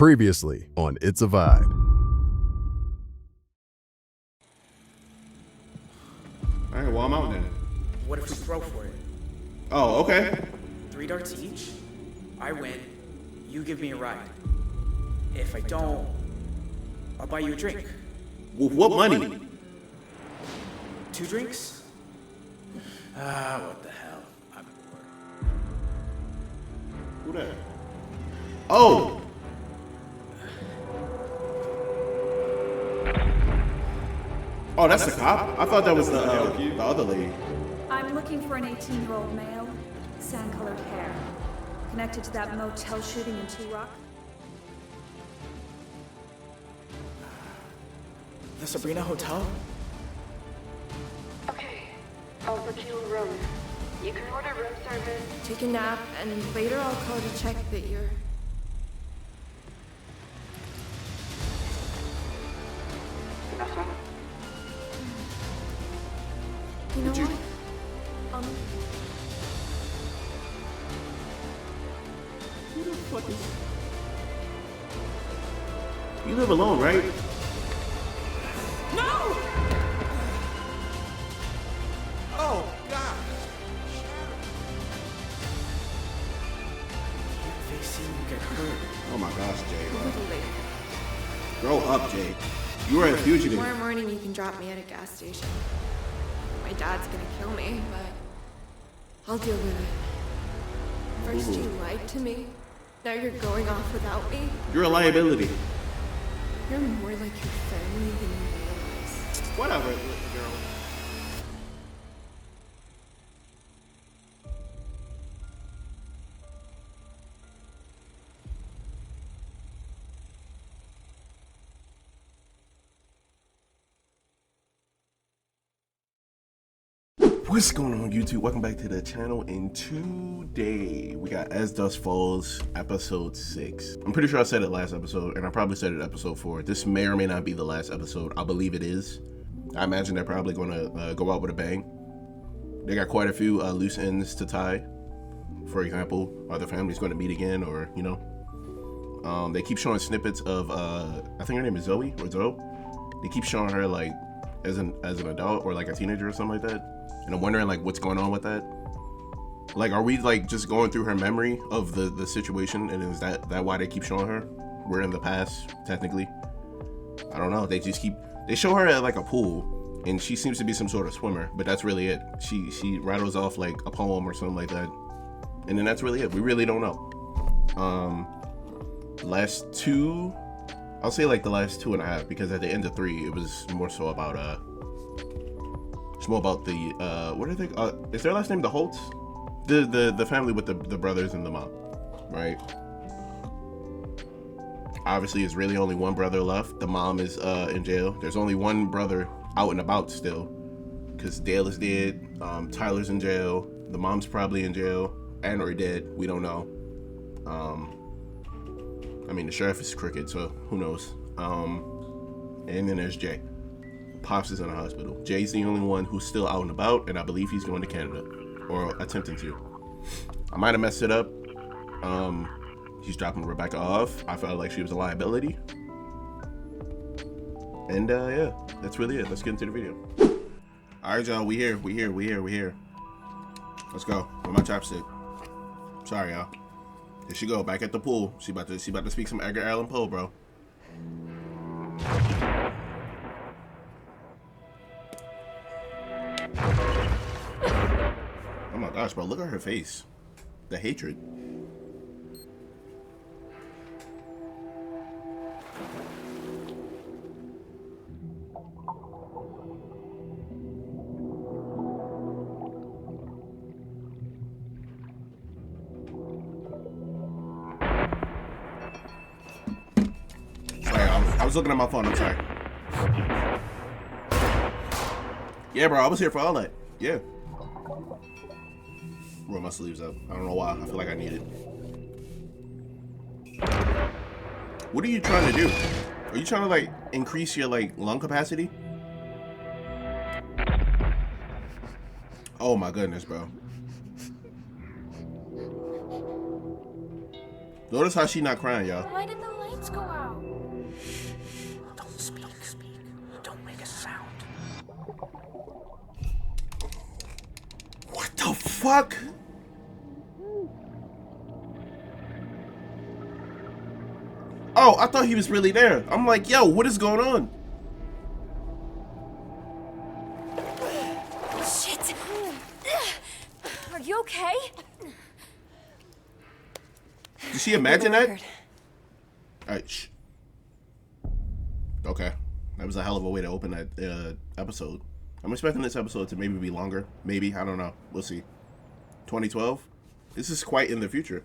Previously on It's a Vibe. All right, well, I'm out then. What if we throw for it? Oh, okay. 3 darts each. I win. You give me a ride. If I don't, I'll buy you a drink. With what money? 2 drinks? What the hell? I'm bored. Who that? Oh! Oh, that's the cop? I thought that was the other lady. I'm looking for an 18-year-old male, sand-colored hair, connected to that motel shooting in Two Rock. The Sabrina Hotel? Okay, I'll book you a room. You can order room service. Take a nap, and later I'll call to check that you're... Vanessa? You know you- what? Who the fuck is... You live alone, right? No! Oh, God! They see you get hurt. Oh my gosh, Jay. A little later. Grow up, Jay. You were a fugitive. Tomorrow morning you can drop me at a gas station. My dad's gonna kill me, but I'll deal with it. First you lied to me. Now you're going off without me. You're a liability. You're more like your family than you realize. Whatever, girl. What's going on, YouTube? Welcome back to the channel. And today we got As Dusk Falls episode 6. I'm pretty sure I said it last episode, and I probably said it episode 4. This may or may not be the last episode. I believe it is. I imagine they're probably going to go out with a bang. They got quite a few loose ends to tie. For example, are the families going to meet again, or you know? They keep showing snippets of I think her name is Zoe or Zoe. They keep showing her like as an adult or like a teenager or something like that. And I'm wondering like what's going on with that. Like, are we like just going through her memory of the situation, and is that why they keep showing her? We're in the past, technically. I don't know. They show her at like a pool, and she seems to be some sort of swimmer, but that's really it. She rattles off like a poem or something like that, and then that's really it. We really don't know. Last two, I'll say like the last 2.5, because at the end of 3, it was more so about it's more about the what are they? Is their last name the Holtz? The family with the brothers and the mom, right? Obviously, it's really only one brother left. The mom is in jail. There's only one brother out and about still, because Dale is dead. Tyler's in jail. The mom's probably in jail and or dead. We don't know. I mean, the sheriff is crooked, so who knows? And then there's Jay. Pops is in the hospital. Jay's the only one who's still out and about, and I believe he's going to Canada, or attempting to. I might have messed it up. He's dropping Rebecca off. I felt like she was a liability. And yeah, that's really it. Let's get into the video. All right, y'all, we here. Let's go. With my chopstick. Sorry, y'all. Here she go, back at the pool. She about to speak some Edgar Allan Poe, bro. Oh my gosh, bro, look at her face. The hatred. Sorry, I was looking at my phone, I'm sorry. Yeah, bro, I was here for all that. Yeah. Roll my sleeves up. I don't know why. I feel like I need it. What are you trying to do? Are you trying to like increase your like lung capacity? Oh my goodness, bro. Notice how she not crying, y'all. Why did the light lights go out. Don't speak. Don't make a sound. What the fuck? Oh, I thought he was really there. I'm like, yo, what is going on? Shit! Are you okay? Did she imagine that? Alright, shh. Okay. That was a hell of a way to open that episode. I'm expecting this episode to maybe be longer. Maybe. I don't know. We'll see. 2012? This is quite in the future.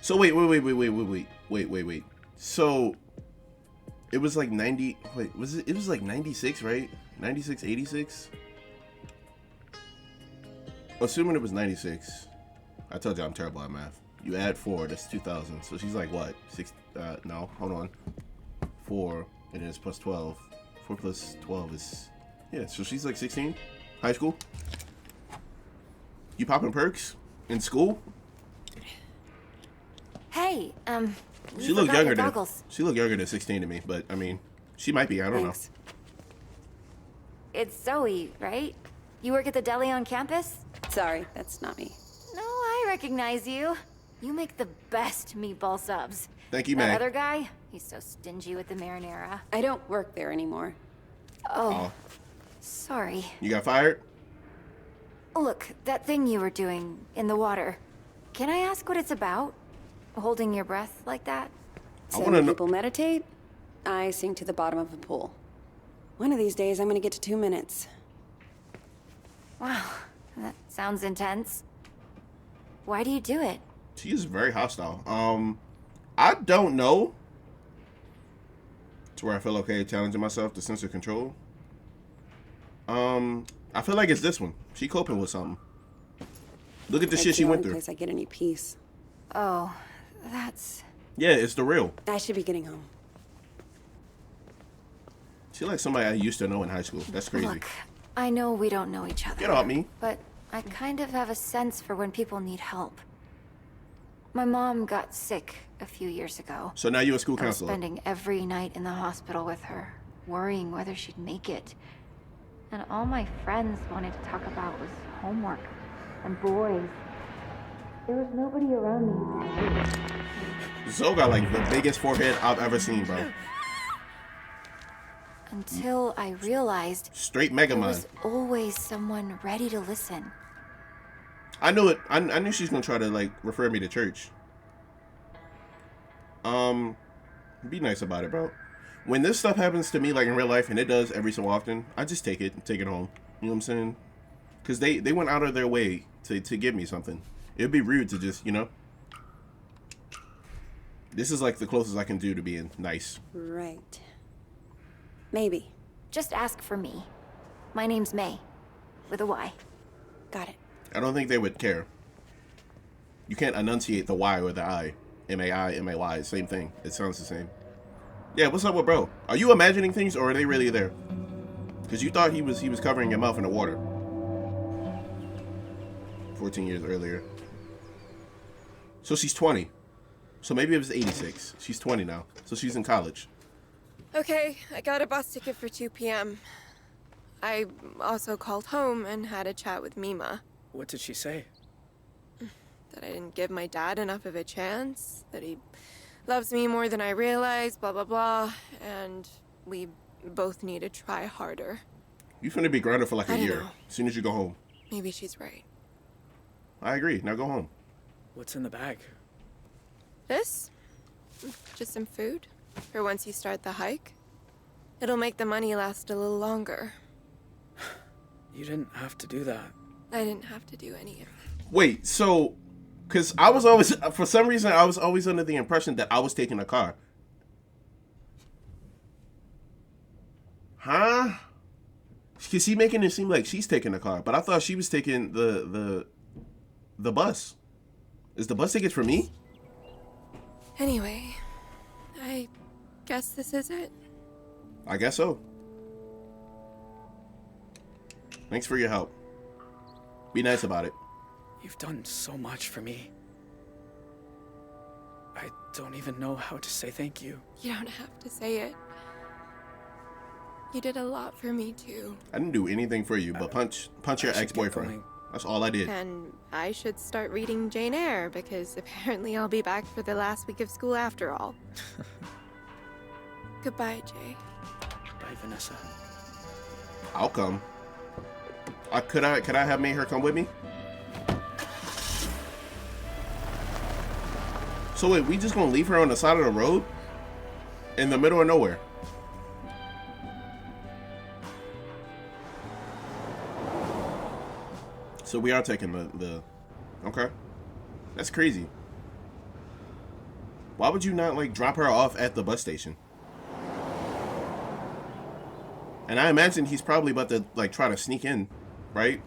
So wait. So it was like 90. Wait, was it? It was like 96, right? 96, 86? Assuming it was 96. I told you I'm terrible at math. You add 4, that's 2000. So she's like what? 6? No, hold on. 4, and then it's plus 12. 4 plus 12 is, yeah. So she's like 16. High school. You popping perks in school? Hey, She looked younger than 16 to me, but I mean, she might be. I don't know. It's Zoe, right? You work at the deli on campus? Sorry, that's not me. No, I recognize you. You make the best meatball subs. Thank you, That Meg. other guy, he's so stingy with the marinara. I don't work there anymore. Oh, sorry. You got fired? Look, that thing you were doing in the water. Can I ask what it's about? Holding your breath like that? I So wanna when know- people meditate, I sink to the bottom of a pool. One of these days, I'm gonna get to 2 minutes. Wow, that sounds intense. Why do you do it? She is very hostile. I don't know. To where I feel okay challenging myself to sense of control. I feel like it's this one. She coping with something. Look at the shit she went through. Place I get any peace. Oh, that's... Yeah, it's the real. I should be getting home. She like somebody I used to know in high school. That's crazy. Look, I know we don't know each other. Get off me. But I kind of have a sense for when people need help. My mom got sick a few years ago. So now you're a school I was counselor. spending every night in the hospital with her, worrying whether she'd make it. And all my friends wanted to talk about was homework and boys. There was nobody around me who could relate. Zoe got like the biggest forehead I've ever seen, bro. Until I realized Straight Mega there Man. was always someone ready to listen. I knew it. I knew she was gonna try to like refer me to church. Be nice about it, bro. When this stuff happens to me, like in real life, and it does every so often, I just take it and take it home. You know what I'm saying? Because they went out of their way to give me something. It'd be rude to just, you know. This is like the closest I can do to being nice. Right. Maybe. Just ask for me. My name's May, with a Y. Got it. I don't think they would care. You can't enunciate the Y or the I. M-A-I, M-A-Y, same thing. It sounds the same. Yeah, what's up with bro? Are you imagining things or are they really there? Because you thought he was covering your mouth in the water. 14 years earlier. So she's 20. So maybe it was 86. She's 20 now. So she's in college. Okay, I got a bus ticket for 2 p.m. I also called home and had a chat with Mima. What did she say? That I didn't give my dad enough of a chance, that he loves me more than I realized, blah, blah, blah, and we both need to try harder. You finna be grounded for like I a don't year. know. As soon as you go home. Maybe she's right. I agree. Now go home. What's in the bag? This? Just some food for once you start the hike. It'll make the money last a little longer. You didn't have to do that. I didn't have to do any of it. Wait, so... Because I was always... For some reason, I was always under the impression that I was taking a car. Huh? Because she's making it seem like she's taking a car. But I thought she was taking the bus. Is the bus ticket for me? Anyway, I guess this is it. I guess so. Thanks for your help. Be nice about it. You've done so much for me. I I don't even know how to say thank you. You don't have to say it. You did a lot for me, too. I didn't do anything for you, but punch your I should get ex-boyfriend. going. That's all I did. And I should start reading Jane Eyre, because apparently I'll be back for the last week of school after all. Goodbye, Jay. Bye, Vanessa. I'll come. Could I have made her come with me? So wait, we just gonna leave her on the side of the road? In the middle of nowhere? So we are taking the okay. That's crazy. Why would you not like drop her off at the bus station? And I imagine he's probably about to like try to sneak in, right?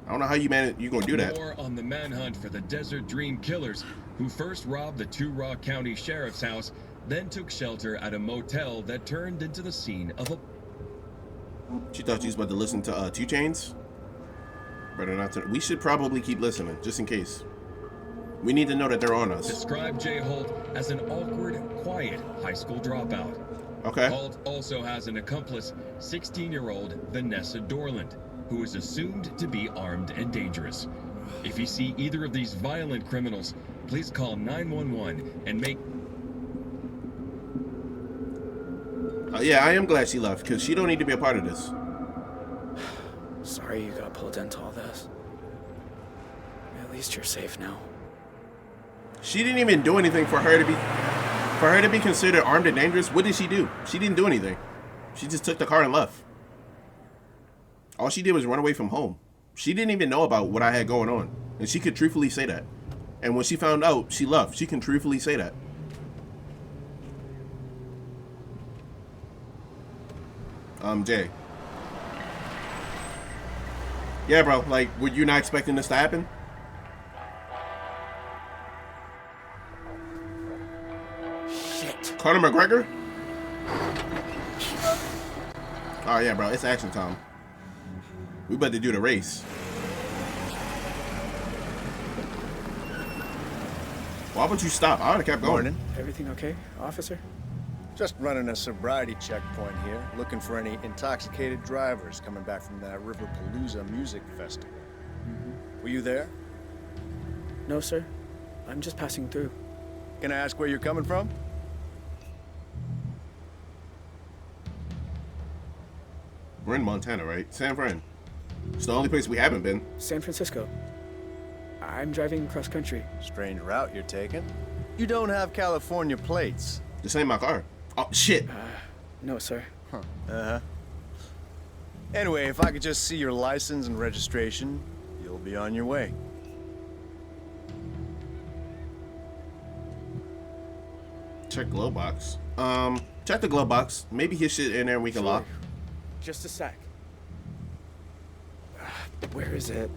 I don't know how you gonna do that. More on the manhunt for the Desert Dream killers, who first robbed the Two Rock County Sheriff's house, then took shelter at a motel that turned into the scene of a... She thought she was about to listen to 2 Chainz. Better not to. We should probably keep listening, just in case. We need to know that they're on us. Described Jay Holt as an awkward, quiet high school dropout. Okay. Holt also has an accomplice, 16-year-old Vanessa Dorland, who is assumed to be armed and dangerous. If you see either of these violent criminals, please call 911 and make... Yeah, I am glad she left, because she don't need to be a part of this. Sorry you got pulled into all this. At least you're safe now. She didn't even do anything for her to be considered armed and dangerous. What did she do? She didn't do anything. She just took the car and left. All she did was run away from home. She didn't even know about what I had going on. And she could truthfully say that. And when she found out, she left. She can truthfully say that. Jay. Yeah, bro. Like, were you not expecting this to happen? Shit. Conor McGregor? Oh, yeah, bro. It's action time. We about to do the race. Why would you stop? I would have kept going. Morning. Everything okay, officer? Just running a sobriety checkpoint here, looking for any intoxicated drivers coming back from that Riverpalooza music festival. Were you there? No, sir. I'm just passing through. Can I ask where you're coming from? We're in Montana, right? San Fran. It's the only place we haven't been. San Francisco. I'm driving cross country. Strange route you're taking. You don't have California plates. This ain't my car. Oh, shit. No, sir. Uh-huh. Anyway, if I could just see your license and registration, you'll be on your way. Check glove box. Check the glove box. Maybe his shit in there and we can Sure. lock. Just a sec. Where is it?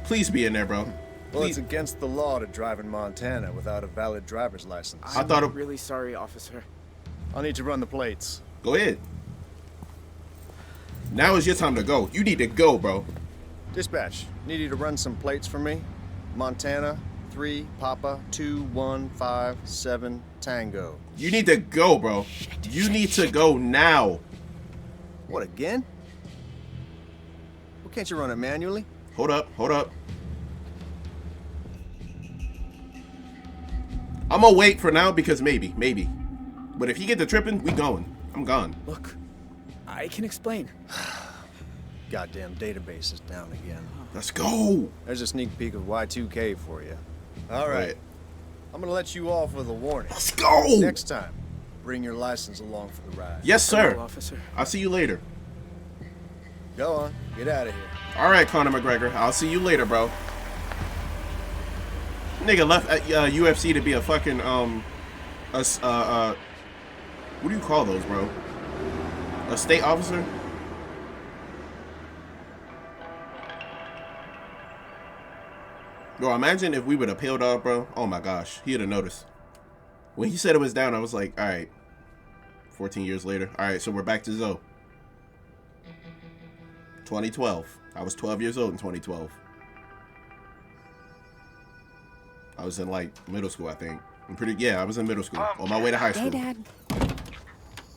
Please be in there, bro. Well, Please. it's against the law to drive in Montana without a valid driver's license. I'm thought it- really sorry, officer. I'll need to run the plates. Go ahead. Now is your time to go. You need to go, bro. Dispatch, need you to run some plates for me. Montana, 3 Papa 2157 Tango. You need to go, bro. You need to go now. What, again? Well, can't you run it manually? Hold up, hold up. I'm gonna wait for now because maybe. But if you get to tripping, we going. I'm gone. Look, I can explain. Goddamn database is down again. Let's go. There's a sneak peek of Y2K for you. All right. I'm gonna let you off with a warning. Let's go. Next time, bring your license along for the ride. Yes, sir. Hello, officer. I'll see you later. Go on, get out of here. All right, Conor McGregor. I'll see you later, bro. Nigga left at UFC to be a fucking what do you call those, bro? A state officer? Bro, imagine if we would have peeled off, bro. Oh my gosh, he'd have noticed. When he said it was down, I was like, all right. 14 years later. All right, so we're back to Zoe. 2012. I was 12 years old in 2012. I was in like middle school, I think. I was in middle school on my way to high school. Hey, Dad.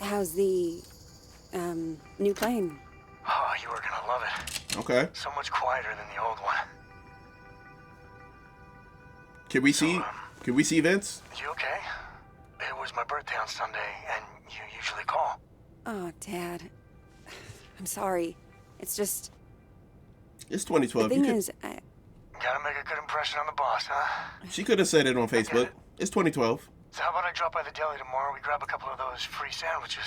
How's the new plane? Oh, you were gonna love it. Okay. So much quieter than the old one. Can we see Vince? You okay? It was my birthday on Sunday, and you usually call. Oh, Dad. I'm sorry. It's just... It's 2012. The thing is, Gotta make a good impression on the boss, huh? She could have said it on Facebook. It's 2012. So how about I drop by the deli tomorrow? We grab a couple of those free sandwiches.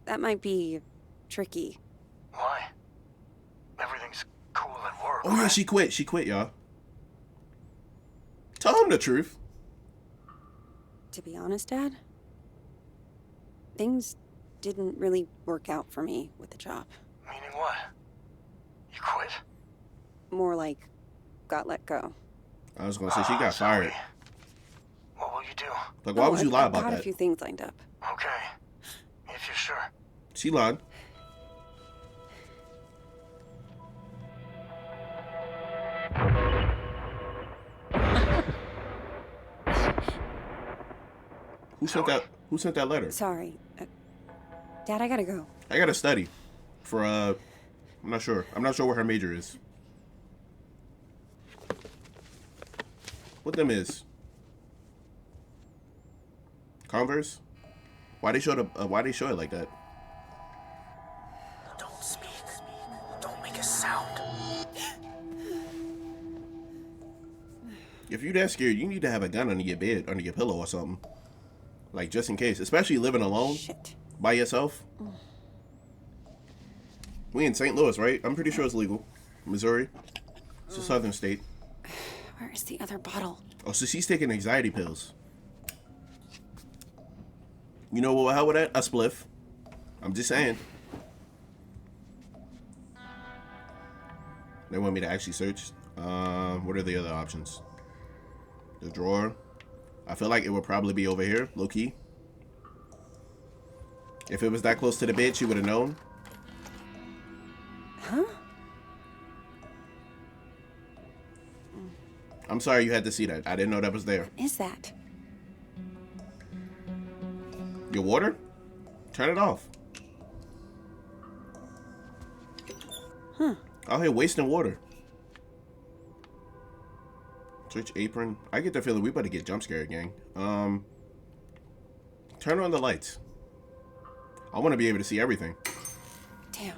that might be tricky. Why? Everything's cool at work. Oh yeah, she quit. She quit, y'all. Tell him the truth. To be honest, Dad, things didn't really work out for me with the job. Meaning what? You quit? More like got let go. I was gonna say she got fired. What will you do? Like, why would you lie about I got that? a few things lined up. Okay, if you're sure. She lied. Who sent that letter? Sorry. Dad, I gotta go. I gotta study for I'm not sure. I'm not sure what her major is. What them is? Converse? Why they show it like that? Don't speak. Don't make a sound. If you're that scared, you need to have a gun under your bed, under your pillow or something. Like, just in case. Especially living alone. Shit. By yourself. We in St. Louis, right? I'm pretty sure it's legal. Missouri. It's a southern state. Where is the other bottle? Oh, so she's taking anxiety pills. You know what will help with that? A spliff. I'm just saying. They want me to actually search. What are the other options? The drawer. I feel like it would probably be over here, low key. If it was that close to the bed, she would have known. Huh? I'm sorry you had to see that. I didn't know that was there. What is that? Your water? Turn it off. Huh. Out here wasting water. Switch apron. I get the feeling we better get jump scared, gang. Turn on the lights. I want to be able to see everything. Damn.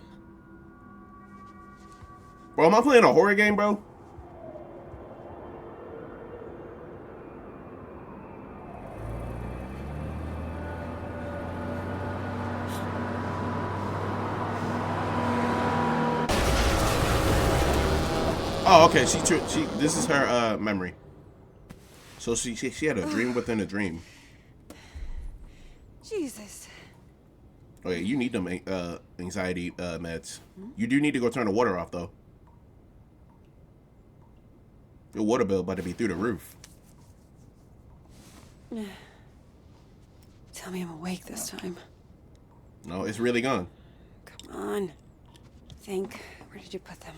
Bro, am I playing a horror game, bro? Oh, okay. This is her memory. So she had a dream within a dream. Jesus. Oh yeah, you need them anxiety meds. You do need to go turn the water off though. Your water bill about to be through the roof. Tell me I'm awake this time. No, it's really gone. Come on. Think. Where did you put them?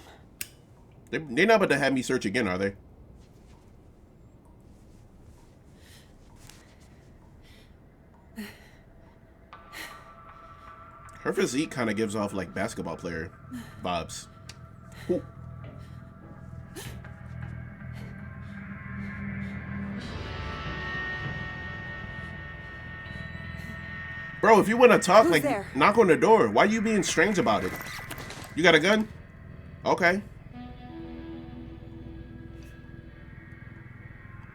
They're not about to have me search again, are they? Her physique kind of gives off like basketball player vibes. Ooh. Bro, if you want to talk, Who's like, there? knock on the door. Why are you being strange about it? You got a gun? Okay.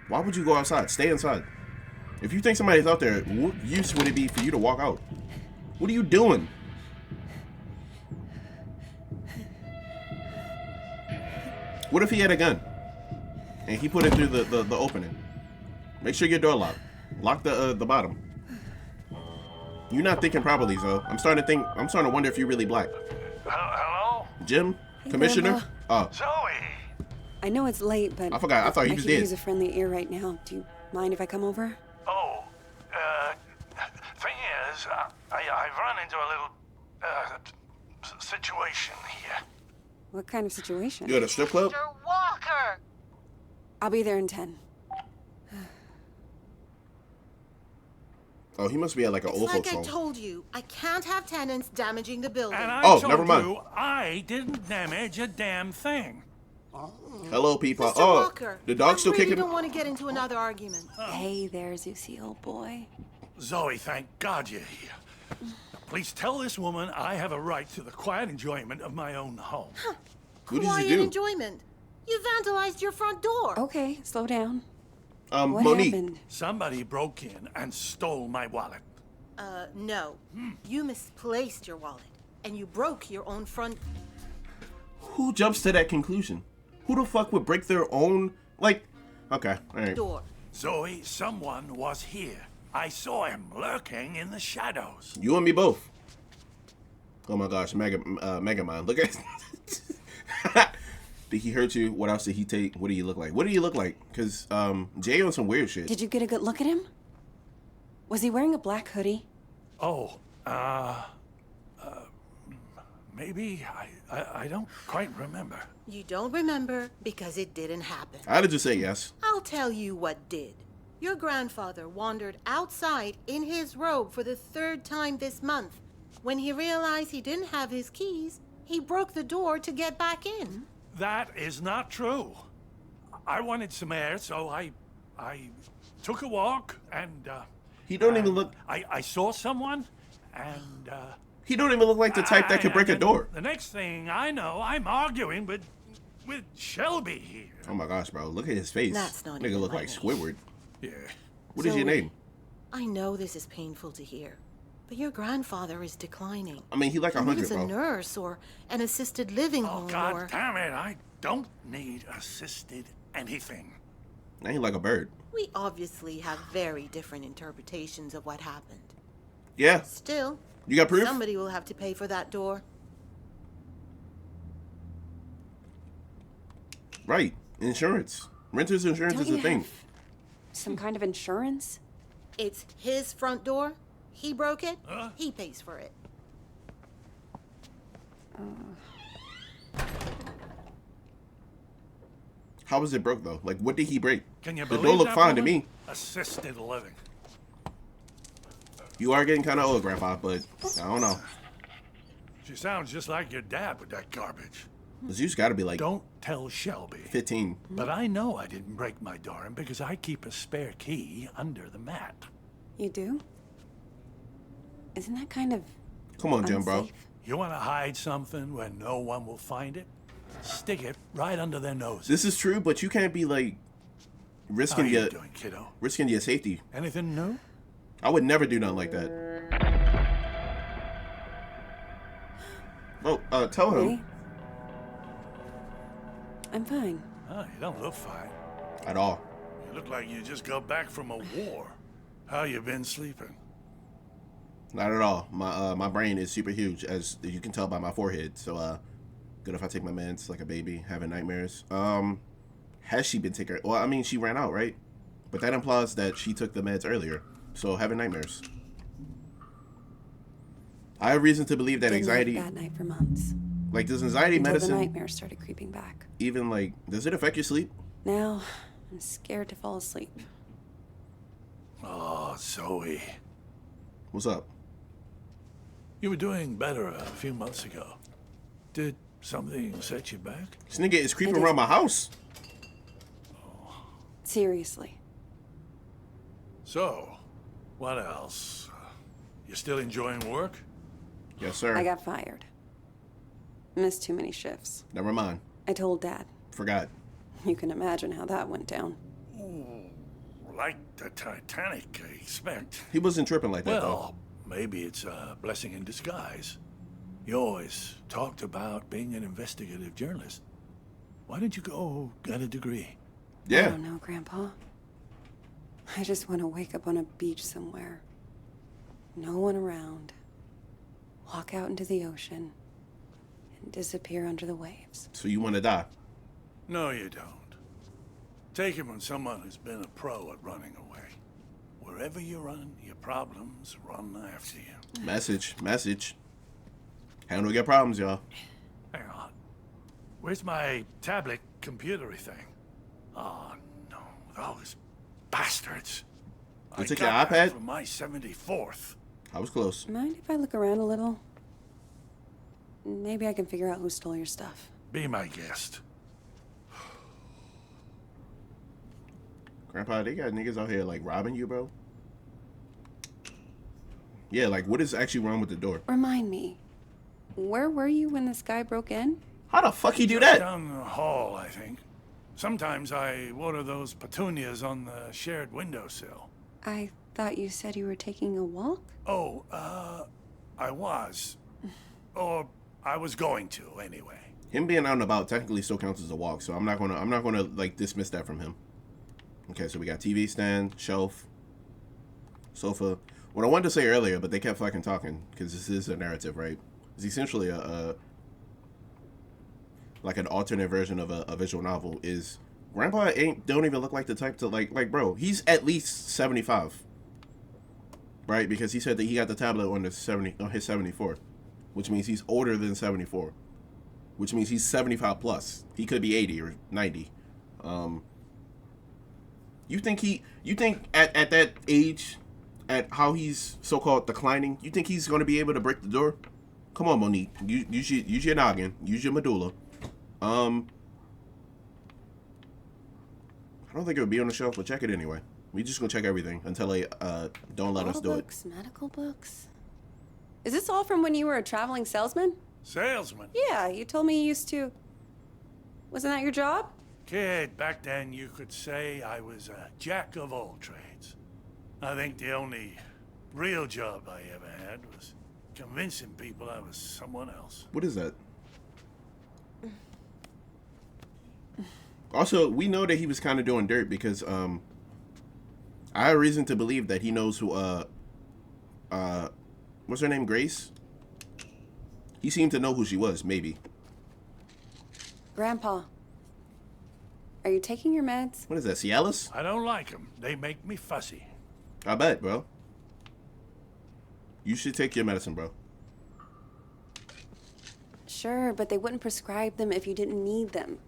Why would you go outside? Stay inside. If you think somebody's out there, what use would it be for you to walk out? What are you doing? What if he had a gun and he put it through the opening? Make sure your door locked. Lock the bottom. You're not thinking properly, so I'm starting to wonder if you're really black. Hello? Jim? Hey, Commissioner? Grandpa. Oh, Zoe! I know it's late, but I forgot. I thought he was could dead. use a friendly ear right now. Do you mind if I come over? Oh, thing is, I've run into a little, situation here. What kind of situation? You at a strip club? Walker! I'll be there in 10. Oh, he must be at like an old It's like folks I home. told you, I can't have tenants damaging the building. And I Oh, told never mind. you I didn't damage a damn thing. Hello, people. Mr. Oh, Walker, the dog's still I really kicking. don't want to get into another argument. Hey there, Zeusy, old boy. Zoe, thank God you're here. Now, please tell this woman I have a right to the quiet enjoyment of my own home. What did Quiet you do? enjoyment. You vandalized your front door. Okay, slow down. What Monique. happened? Somebody broke in and stole my wallet. No. You misplaced your wallet, and you broke your own front. Who jumps to that conclusion? Who the fuck would break their own, like, okay, all right. door. Zoe, someone was here. I saw him lurking in the shadows. You and me both. Oh my gosh, Mega Mind. Look at Did he hurt you? What else did he take? What do you look like? What do you look like? Because Jay on some weird shit. Did you get a good look at him? Was he wearing a black hoodie? Oh, maybe. I don't quite remember. You don't remember because it didn't happen. I'd just say yes. I'll tell you what did. Your grandfather wandered outside in his robe for the 3rd time this month. When he realized he didn't have his keys, he broke the door to get back in. That is not true. I wanted some air, so I took a walk and He don't even look. I saw someone and He don't even look like the type that could break a door. The next thing I know, I'm arguing with Shelby here. Oh my gosh, bro! Look at his face. That's not Nigga even look my like name. Squidward. Yeah. What is your Zoe. name? I know this is painful to hear, but your grandfather is declining. I mean, he like He 100, needs a bro. nurse or an assisted living Oh, home God or... damn it. I don't need assisted anything. Now he like a bird. We obviously have very different interpretations of what happened. Yeah. Still, You got proof? somebody will have to pay for that door. Right. Insurance. Renter's insurance Don't is you a thing. have some kind of insurance? It's his front door. He broke it. He pays for it. How was it broke though? Like, what did he break? Can you The believe door looked that fine to woman? me. Assisted living. You are getting kind of old, Grandpa, but I don't know. She sounds just like your dad with that garbage. Zeus got to be like Don't tell Shelby. 15. But I know I didn't break my door in because I keep a spare key under the mat. You do? Isn't that kind of Come on, Jim, bro. unsafe? You want to hide something where no one will find it? Stick it right under their nose. This is true, but you can't be like How risking you your doing, kiddo? risking your safety. Anything new? I would never do nothing like that. Oh, tell him. Hey? I'm fine. Oh, you don't look fine. At all. You look like you just got back from a war. How you been sleeping? Not at all. My brain is super huge, as you can tell by my forehead. So good if I take my meds like a baby, having nightmares. Has she been taking? Well, I mean, she ran out, right? But that implies that she took the meds earlier. So having nightmares. I have reason to believe that Didn't have a anxiety, bad night for months. like, does anxiety Until the medicine nightmares started creeping back. even like, does it affect your sleep? Now, I'm scared to fall asleep. Oh, Zoe. What's up? You were doing better a few months ago. Did something set you back? This nigga is creeping did. around my house. Seriously. So, what else? You still enjoying work? Yes, sir. I got fired. Missed too many shifts. Never mind. I told Dad. Forgot. You can imagine how that went down. Like the Titanic, I expect. He wasn't tripping like that, though. Well, maybe it's a blessing in disguise. You always talked about being an investigative journalist. Why didn't you go get a degree? I Yeah. don't know, Grandpa. I just want to wake up on a beach somewhere. No one around. Walk out into the ocean and disappear under the waves. So you want to die? No, you don't. Take it from someone who's been a pro at running away. Wherever you run, your problems run after you. Message. Handle your problems, y'all. Hang on. Where's my tablet computery thing? Oh, no. Those bastards. You I took your got that iPad? for my 74th. I was close. Mind if I look around a little? Maybe I can figure out who stole your stuff. Be my guest. Grandpa, they got niggas out here like robbing you, bro. Yeah, like what is actually wrong with the door? Remind me, where were you when this guy broke in? How the fuck he do Just that? down the hall, I think. Sometimes I water those petunias on the shared windowsill. I thought you said you were taking a walk? Oh, I was. Or I was going to, anyway. Him being out and about technically still counts as a walk, so I'm not gonna like dismiss that from him. Okay, so we got TV stand, shelf, sofa. What I wanted to say earlier, but they kept fucking talking because this is a narrative, right? It's essentially a like an alternate version of a visual novel. Is Grandpa don't even look like the type to like bro, he's at least 75, right? Because he said that he got the tablet on his 74, which means he's older than 74, which means he's 75 plus. He could be 80 or 90. You think at that age, at how he's so-called declining, you think he's going to be able to break the door? Come on, Monique. Use your noggin. Use your medulla. I don't think it would be on the shelf, but check it anyway. We just gonna check everything until they don't let us do it. Books, medical books. Is this all from when you were a traveling salesman? Salesman? Yeah, you told me you used to. Wasn't that your job? Kid, back then you could say I was a jack of all trades. I think the only real job I ever had was convincing people I was someone else. What is that? Also, we know that he was kind of doing dirt because I have reason to believe that he knows who what's her name, Grace? He seemed to know who she was, maybe. Grandpa, are you taking your meds? What is that, Cialis? I don't like them. They make me fussy. I bet, bro. You should take your medicine, bro. Sure, but they wouldn't prescribe them if you didn't need them.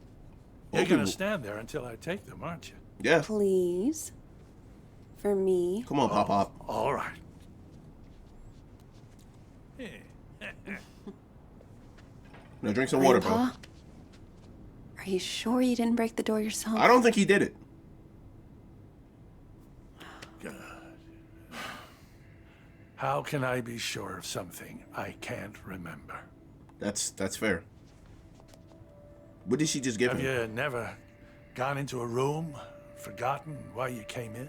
You're gonna stand there until I take them, aren't you? Yeah. Please. For me. Come on, Pop. All right. Now drink some water, bro. Grandpa, are you sure you didn't break the door yourself? I don't think he did it. God. How can I be sure of something I can't remember? That's fair. What did she just give Have him? you never gone into a room, forgotten why you came in?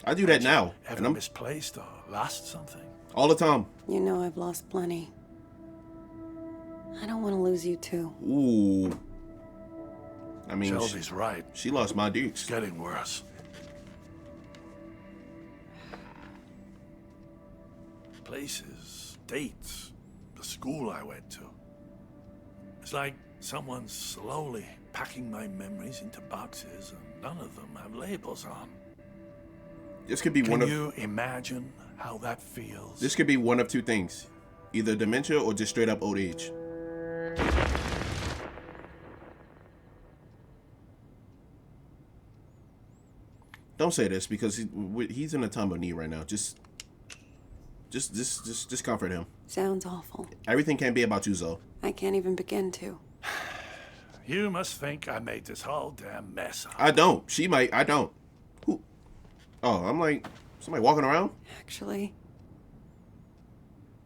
I do that now. Ever misplaced or lost something? All the time. You know I've lost plenty. I don't want to lose you too. Ooh. I mean, Shelby's right. She lost my dudes. It's getting worse. Places, dates, the school I went to. It's like someone's slowly packing my memories into boxes and none of them have labels on. This could be one of... Can you imagine how that feels? This could be one of two things. Either dementia or just straight up old age. Don't say this because he's in a time of need right now. Just comfort him. Sounds awful. Everything can't be about you, Zoe. I can't even begin to. You must think I made this whole damn mess up. I don't. She might. I don't. Who? Oh, I'm like, somebody walking around? Actually,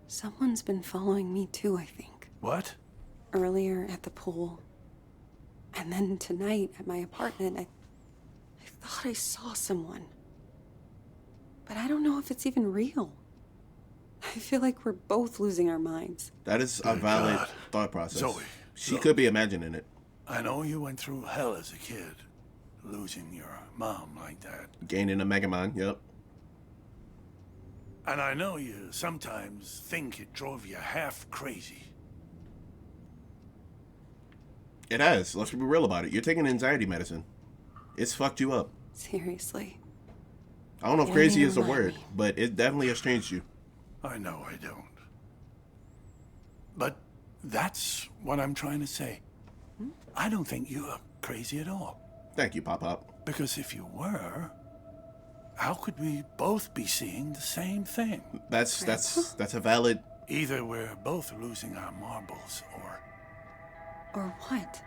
someone's been following me too, I think. What? Earlier at the pool. And then tonight at my apartment, I thought I saw someone. But I don't know if it's even real. I feel like we're both losing our minds. That is a valid thought process. Zoe, she could be imagining it. I know you went through hell as a kid, losing your mom like that. Gaining a Mega Man, yep. And I know you sometimes think it drove you half crazy. It has. Let's be real about it. You're taking anxiety medicine. It's fucked you up. Seriously. I don't know if You crazy don't is the even word, remind me. but it definitely estranged you. I know I don't. But that's what I'm trying to say. I don't think you are crazy at all. Thank you, Pop. Because if you were, how could we both be seeing the same thing? That's a valid. Either we're both losing our marbles, Or what?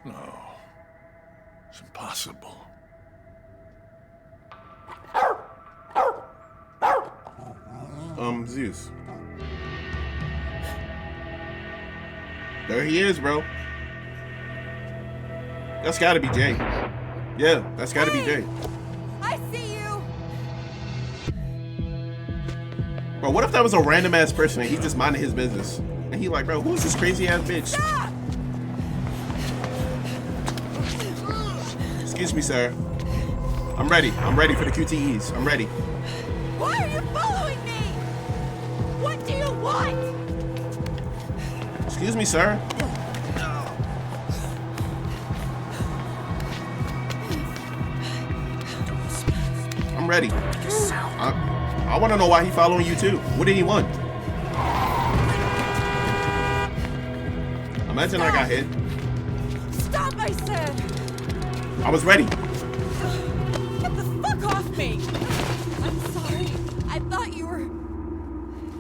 no, it's impossible. Zeus. There he is, bro. That's gotta be Jay. Yeah, that's gotta be Jay. I see you. Bro, what if that was a random ass person and he's just minding his business? And he like, bro, who's this crazy ass bitch? Stop! Excuse me, sir. I'm ready. I'm ready for the QTEs. I'm ready. Why are you following me? What do you want? Excuse me, sir. I'm ready. I want to know why he following you too. What did he want? Imagine I got hit. Stop, I said! I was ready. Get the fuck off me! I'm sorry. I thought you were...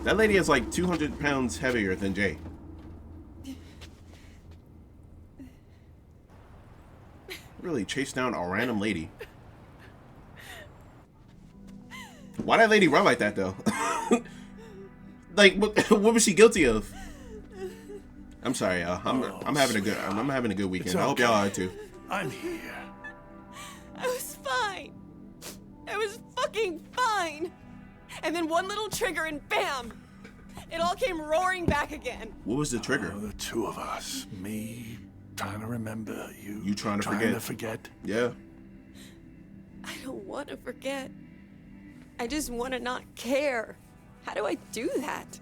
That lady is like 200 pounds heavier than Jay. Really chased down a random lady. Why that lady run like that though? Like what was she guilty of? I'm sorry, y'all. I'm having a good weekend. Okay. I hope y'all are too. I'm here. I was fine. I was fucking fine. And then one little trigger and bam! It all came roaring back again. What was the trigger? The two of us. Me trying to remember, you trying to forget. Yeah. I don't want to forget. I just want to not care. How do I do that?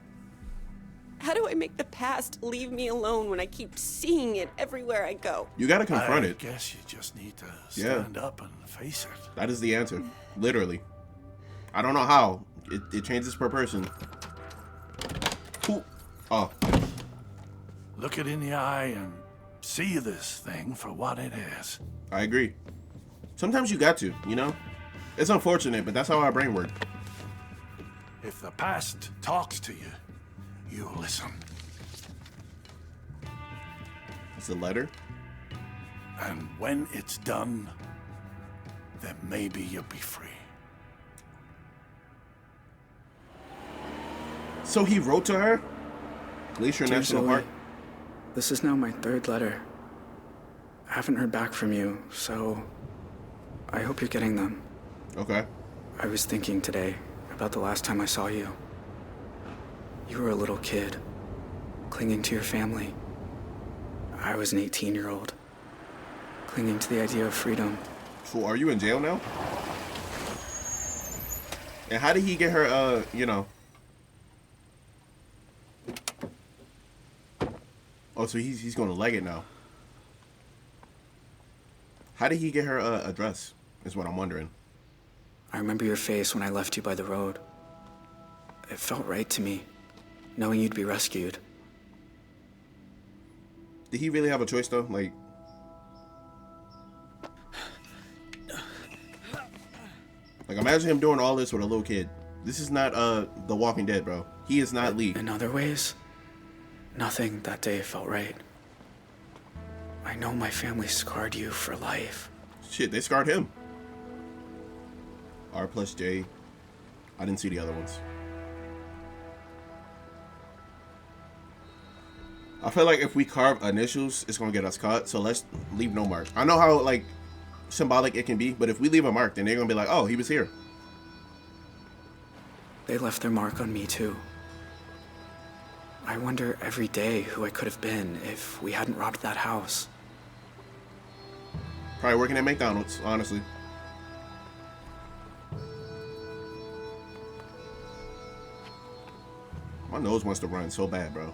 How do I make the past leave me alone when I keep seeing it everywhere I go? You gotta confront I it. guess you just need to stand up and face it. That is the answer. Literally. I don't know how. It changes per person. Ooh. Oh. Look it in the eye and see this thing for what it is. I agree. Sometimes you got to, you know? It's unfortunate, but that's how our brain works. If the past talks to you, you listen. It's a letter? And when it's done, then maybe you'll be free. So he wrote to her? Glacier Dear National Zoe, Park? this is now my third letter. I haven't heard back from you, so I hope you're getting them. Okay. I was thinking today about the last time I saw you. You were a little kid, clinging to your family. I was an 18-year-old, clinging to the idea of freedom. So are you in jail now? And how did he get her, you know? Oh, so he's going to leg it now. How did he get her address, is what I'm wondering. I remember your face when I left you by the road. It felt right to me, knowing you'd be rescued. Did he really have a choice, though? Like imagine him doing all this with a little kid. This is not, The Walking Dead, bro. He is not Lee. In other ways, nothing that day felt right. I know my family scarred you for life. Shit, they scarred him. R plus J. I didn't see the other ones. I feel like if we carve initials, it's gonna get us caught. So let's leave no mark. I know how like symbolic it can be, but if we leave a mark, then they're gonna be like, oh, he was here. They left their mark on me too. I wonder every day who I could have been if we hadn't robbed that house. Probably working at McDonald's, honestly. My nose wants to run so bad, bro.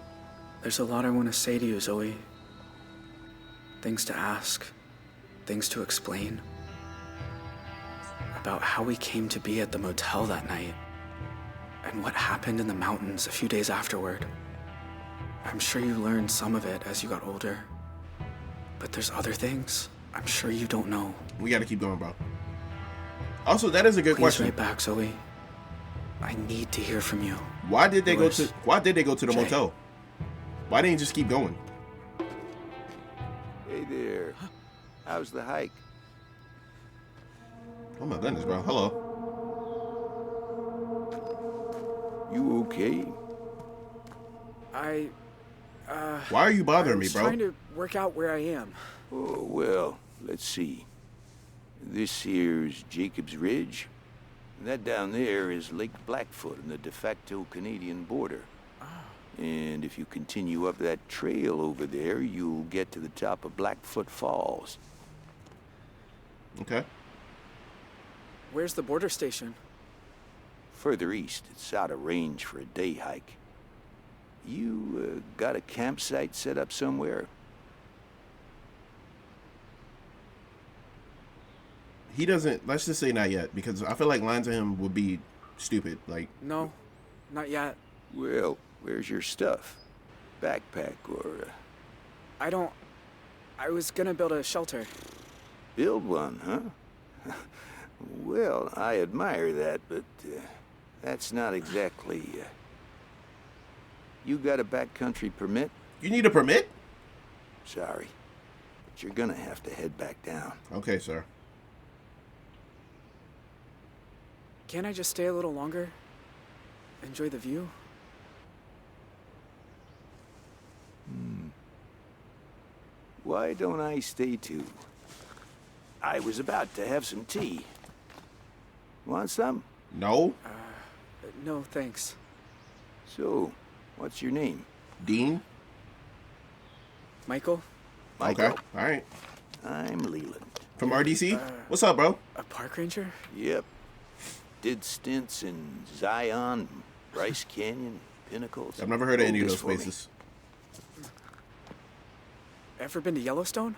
There's a lot I want to say to you, Zoe. Things to ask, things to explain. About how we came to be at the motel that night, and what happened in the mountains a few days afterward. I'm sure you learned some of it as you got older, but there's other things I'm sure you don't know. We gotta keep going, bro. Also, that is a good Please question. write back, Zoe. I need to hear from you. Why did they go to the Jay. motel? Why didn't you just keep going? Hey there. How's the hike? Oh my goodness, bro. Hello. You okay? Why are you bothering I me, was bro? trying to work out where I am. Oh, well, let's see. This here's Jacob's Ridge. That down there is Lake Blackfoot on the de facto Canadian border. And if you continue up that trail over there, you'll get to the top of Blackfoot Falls. Okay. Where's the border station? Further east, it's out of range for a day hike. You got a campsite set up somewhere? He doesn't. Let's just say not yet, because I feel like lying to him would be stupid. Like, No, not yet. Well, where's your stuff? Backpack or... I was gonna build a shelter. Build one, huh? Well, I admire that, but that's not exactly... You got a backcountry permit? you need a permit? Sorry, but you're gonna have to head back down. Okay, sir. Can't I just stay a little longer? Enjoy the view? Why don't I stay too? I was about to have some tea. Want some? No. No, thanks. So, what's your name? Dean. Michael? Michael. Okay. All right. I'm Leland. From RDC. What's up, bro? A park ranger? Yep. Did stints in Zion, Bryce Canyon, Pinnacles. I've never heard of any of Hold those this for me. places. Ever been to Yellowstone?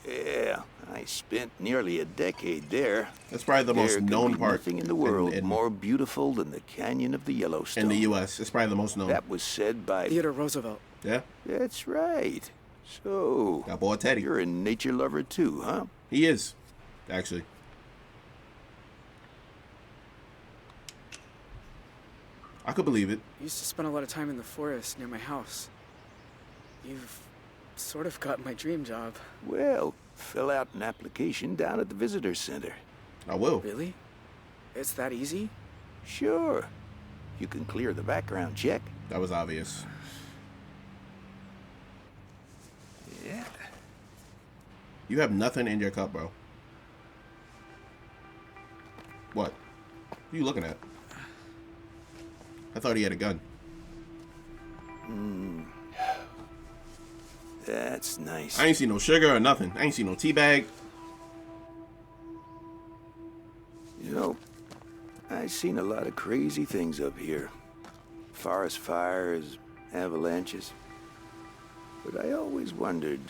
Yeah, I spent nearly a decade there. That's probably the most There could known be part nothing in the world in more beautiful than the Canyon of the Yellowstone. the U.S. It's probably the most known. That was said by... Theodore Roosevelt. Yeah. That's right. So... That boy Teddy. You're a nature lover too, huh? He is, actually. I could believe it. Used to spend a lot of time in the forest near my house. You've sort of got my dream job. Well, fill out an application down at the visitor center. I will. Really? It's that easy? Sure. You can clear the background check. That was obvious. Yeah. You have nothing in your cup, bro. What? What are you looking at? I thought he had a gun. That's nice. I ain't seen no sugar or nothing. I ain't seen no tea bag. You know, I've seen a lot of crazy things up here. Forest fires, avalanches. But I always wondered,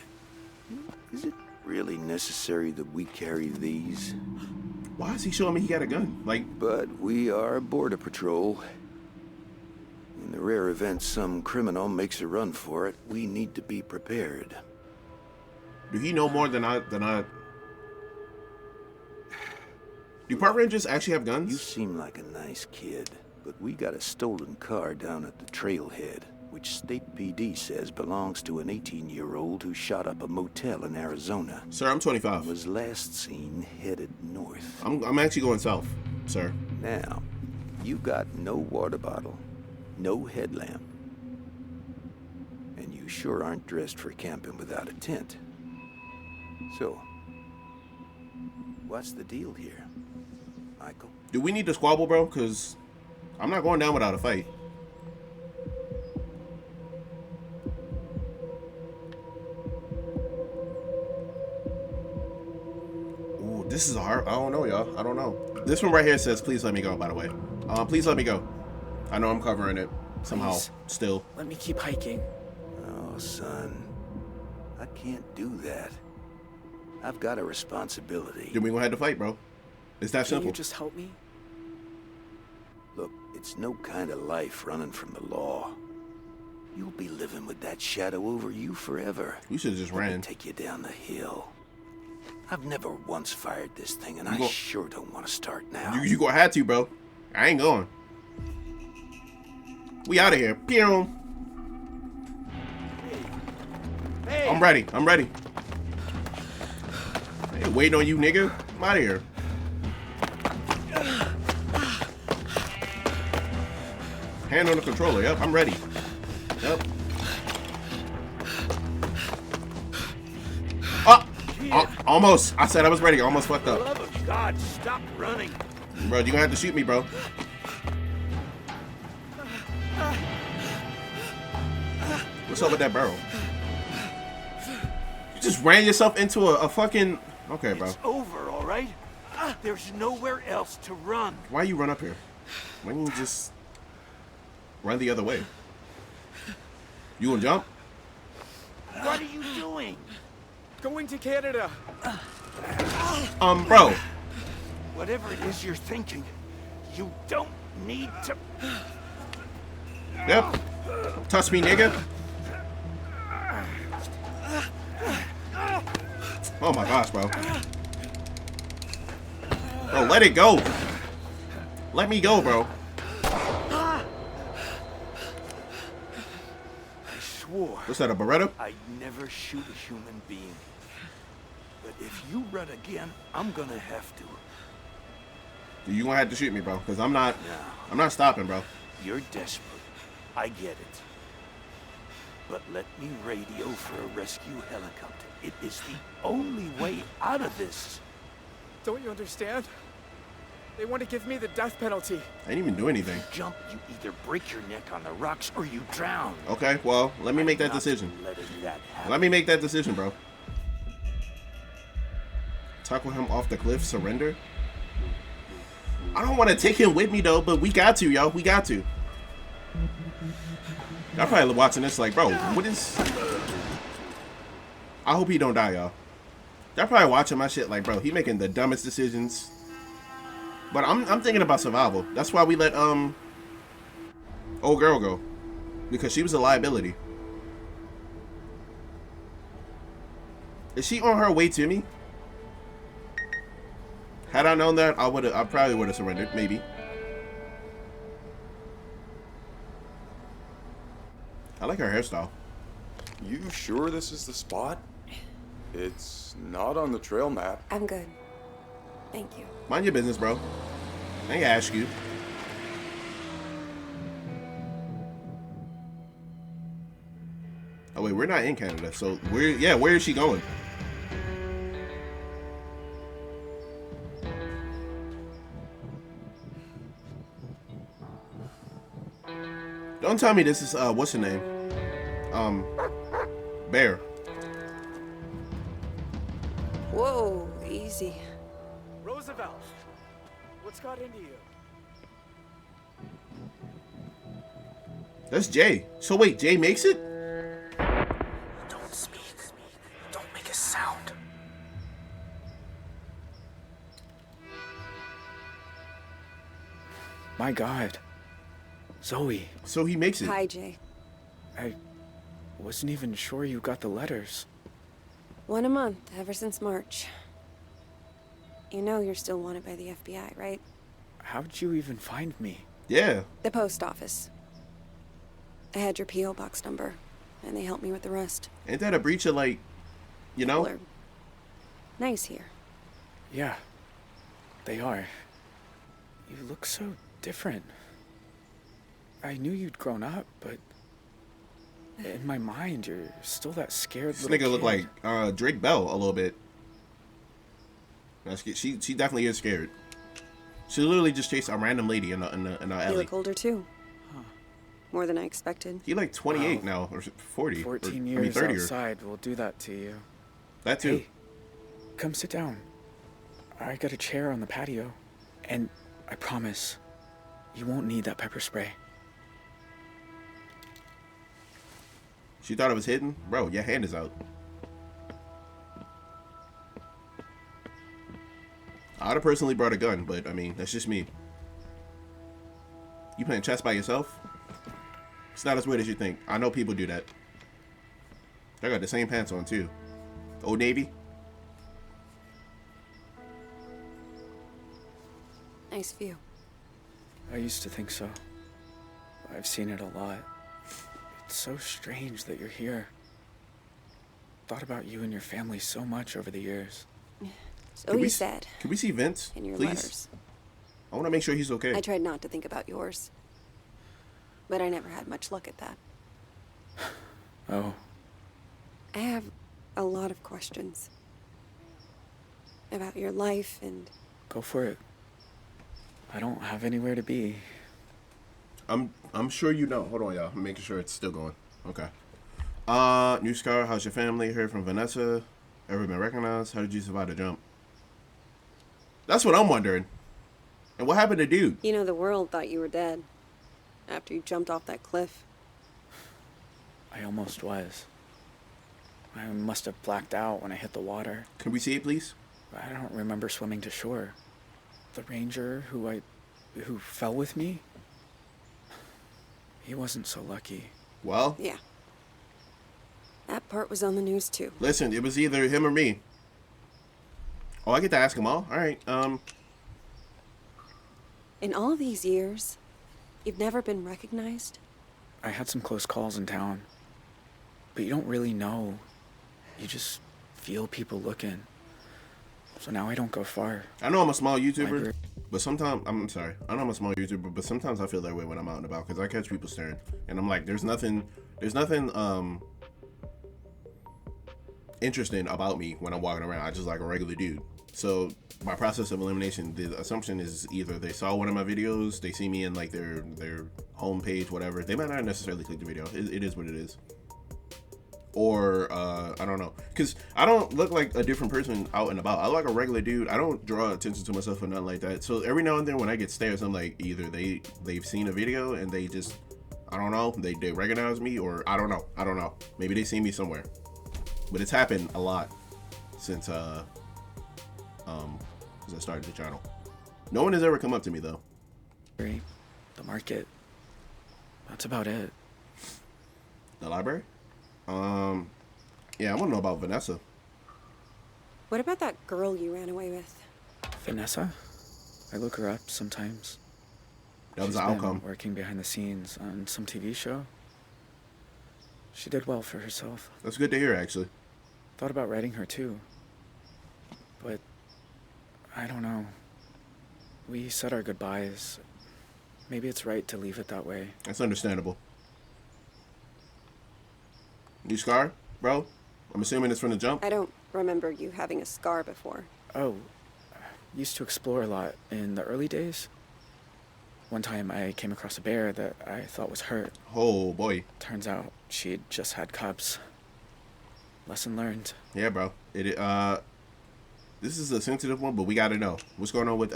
is it really necessary that we carry these? Why is he showing me he got a gun? Like, But we are Border Patrol. In the rare event some criminal makes a run for it, we need to be prepared. do he know more than I? Do park rangers actually have guns? You seem like a nice kid, but we got a stolen car down at the trailhead, which State PD says belongs to an 18-year-old who shot up a motel in Arizona. Sir, I'm 25. Was last seen headed north. I'm actually going south, sir. Now, you got no water bottle, no headlamp, and you sure aren't dressed for camping without a tent. So, what's the deal here, Michael? Do we need to squabble, bro? Because I'm not going down without a fight. Ooh, this is a hard... I don't know, y'all. I don't know. This one right here says, please let me go, by the way. Please let me go. I know I'm covering it somehow, Please. still. Let me keep hiking. Oh, son. I can't do that. I've got a responsibility. Then we gonna have to fight, bro. It's that Can simple. you just help me? Look, it's no kind of life running from the law. You'll be living with that shadow over you forever. You should have just Let me ran. take you down the hill. I've never once fired this thing, and I sure don't want to start now. You gonna have to, bro. I ain't going. We out of here. Pew. Hey. I'm ready. I'm ready. I ain't waiting on you, nigga. I'm out of here. Hand on the controller. Yep, I'm ready. Yep. Almost. I said I was ready. I almost fucked up. For the love of God, stop running. Bro, you're gonna have to shoot me, bro. What's up with that barrel? You just ran yourself into a fucking... Okay, bro. It's over, all right? There's nowhere else to run. Why you run up here? Why don't you just run the other way? You gonna jump? What are you doing? Going to Canada. Bro. Whatever it is you're thinking, you don't need to... Yep. Touch me, nigga. Oh my gosh, bro. Bro, let it go. Let me go, bro. I swore. What's that, a Beretta? I'd never shoot a human being. But if you run again, I'm gonna have to. You gonna have to shoot me, bro, because I'm not stopping, bro. You're desperate. I get it. But let me radio for a rescue helicopter. It is the only way out of this. Don't you understand? They want to give me the death penalty. I didn't even do anything. You jump, you either break your neck on the rocks or you drown. Okay, well, let me make that decision. Let me make that decision, bro. Tackle him off the cliff, surrender. I don't want to take him with me, though, but we got to, yo. We got to. Y'all probably watching this like, bro, what is... I hope he don't die, y'all. Y'all probably watching my shit like, bro, he making the dumbest decisions. But I'm thinking about survival. That's why we let old girl go, because she was a liability. Is she on her way to me? Had I known that, I probably would have surrendered, maybe. I like her hairstyle. You sure this is the spot? It's not on the trail map. I'm good. Thank you. Mind your business, bro. I ain't ask you. Oh wait, we're not in Canada, so where is she going? Don't tell me this is what's her name? Bear. Whoa, easy. Roosevelt, what's got into you? That's Jay. So wait, Jay makes it? Don't speak. Don't make a sound. My God. Zoe. So he makes it. Hi, Jay. I wasn't even sure you got the letters. 1 a month, ever since March. You know you're still wanted by the FBI, right? How'd you even find me? Yeah. The post office. I had your P.O. box number, and they helped me with the rest. Ain't that a breach of, like, you know? They're nice here. Yeah, they are. You look so different. I knew you'd grown up, but in my mind, you're still that scared This little nigga look kid. like Drake Bell a little bit. She definitely is scared. She literally just chased a random lady in the You alley. look older, too. Huh. More than I expected. He like 28 now, or 40. 14 or, years I mean, 30 outside will do that to you. That too. Hey, come sit down. I got a chair on the patio. And I promise, you won't need that pepper spray. She thought it was hidden? Bro, your hand is out. I'd have personally brought a gun, but I mean, that's just me. You playing chess by yourself? It's not as weird as you think. I know people do that. I got the same pants on too. Old Navy? Nice view. I used to think so. I've seen it a lot. It's so strange that you're here. Thought about you and your family so much over the years. So you said. Can we see Vince, in your please? letters. I want to make sure he's okay. I tried not to think about yours, but I never had much luck at that. Oh. I have a lot of questions about your life and... Go for it. I don't have anywhere to be. I'm sure you know. Hold on, y'all. I'm making sure it's still going. Okay. New Scar, how's your family? Heard from Vanessa. Ever been recognized? How did you survive the jump? That's what I'm wondering. And what happened to dude? You know, the world thought you were dead after you jumped off that cliff. I almost was. I must have blacked out when I hit the water. Can we see it, please? I don't remember swimming to shore. The ranger who fell with me, he wasn't so lucky. Well? Yeah. That part was on the news, too. Listen, it was either him or me. Oh, I get to ask them all? All right, In all of these years, you've never been recognized? I had some close calls in town. But you don't really know. You just feel people looking. So now I don't go far. I know I'm a small YouTuber, but sometimes, I'm sorry. I know I'm a small YouTuber, but sometimes I feel that way when I'm out and about because I catch people staring. And I'm like, there's nothing interesting about me when I'm walking around. I just like a regular dude. So my process of elimination, the assumption is either they saw one of my videos, they see me in like their homepage, whatever. They might not necessarily click the video. It is what it is. Or I don't know, because I don't look like a different person out and about. I look like a regular dude. I don't draw attention to myself or nothing like that. So every now and then when I get stares, I'm like, either they've seen a video and they just, I don't know, they recognize me, or I don't know. Maybe they see me somewhere. But it's happened a lot since I started the channel. No one has ever come up to me though. The market. That's about it. The library? Yeah, I want to know about Vanessa. What about that girl you ran away with? Vanessa? I look her up sometimes. That was She's the outcome. been working behind the scenes on some TV show. She did well for herself. That's good to hear, actually. Thought about writing her too. But I don't know. We said our goodbyes. Maybe it's right to leave it that way. That's understandable. New scar, bro? I'm assuming it's from the jump? I don't remember you having a scar before. Oh, used to explore a lot in the early days. One time I came across a bear that I thought was hurt. Oh, boy. Turns out she'd just had cubs. Lesson learned. Yeah, bro. This is a sensitive one, but we gotta know. What's going on with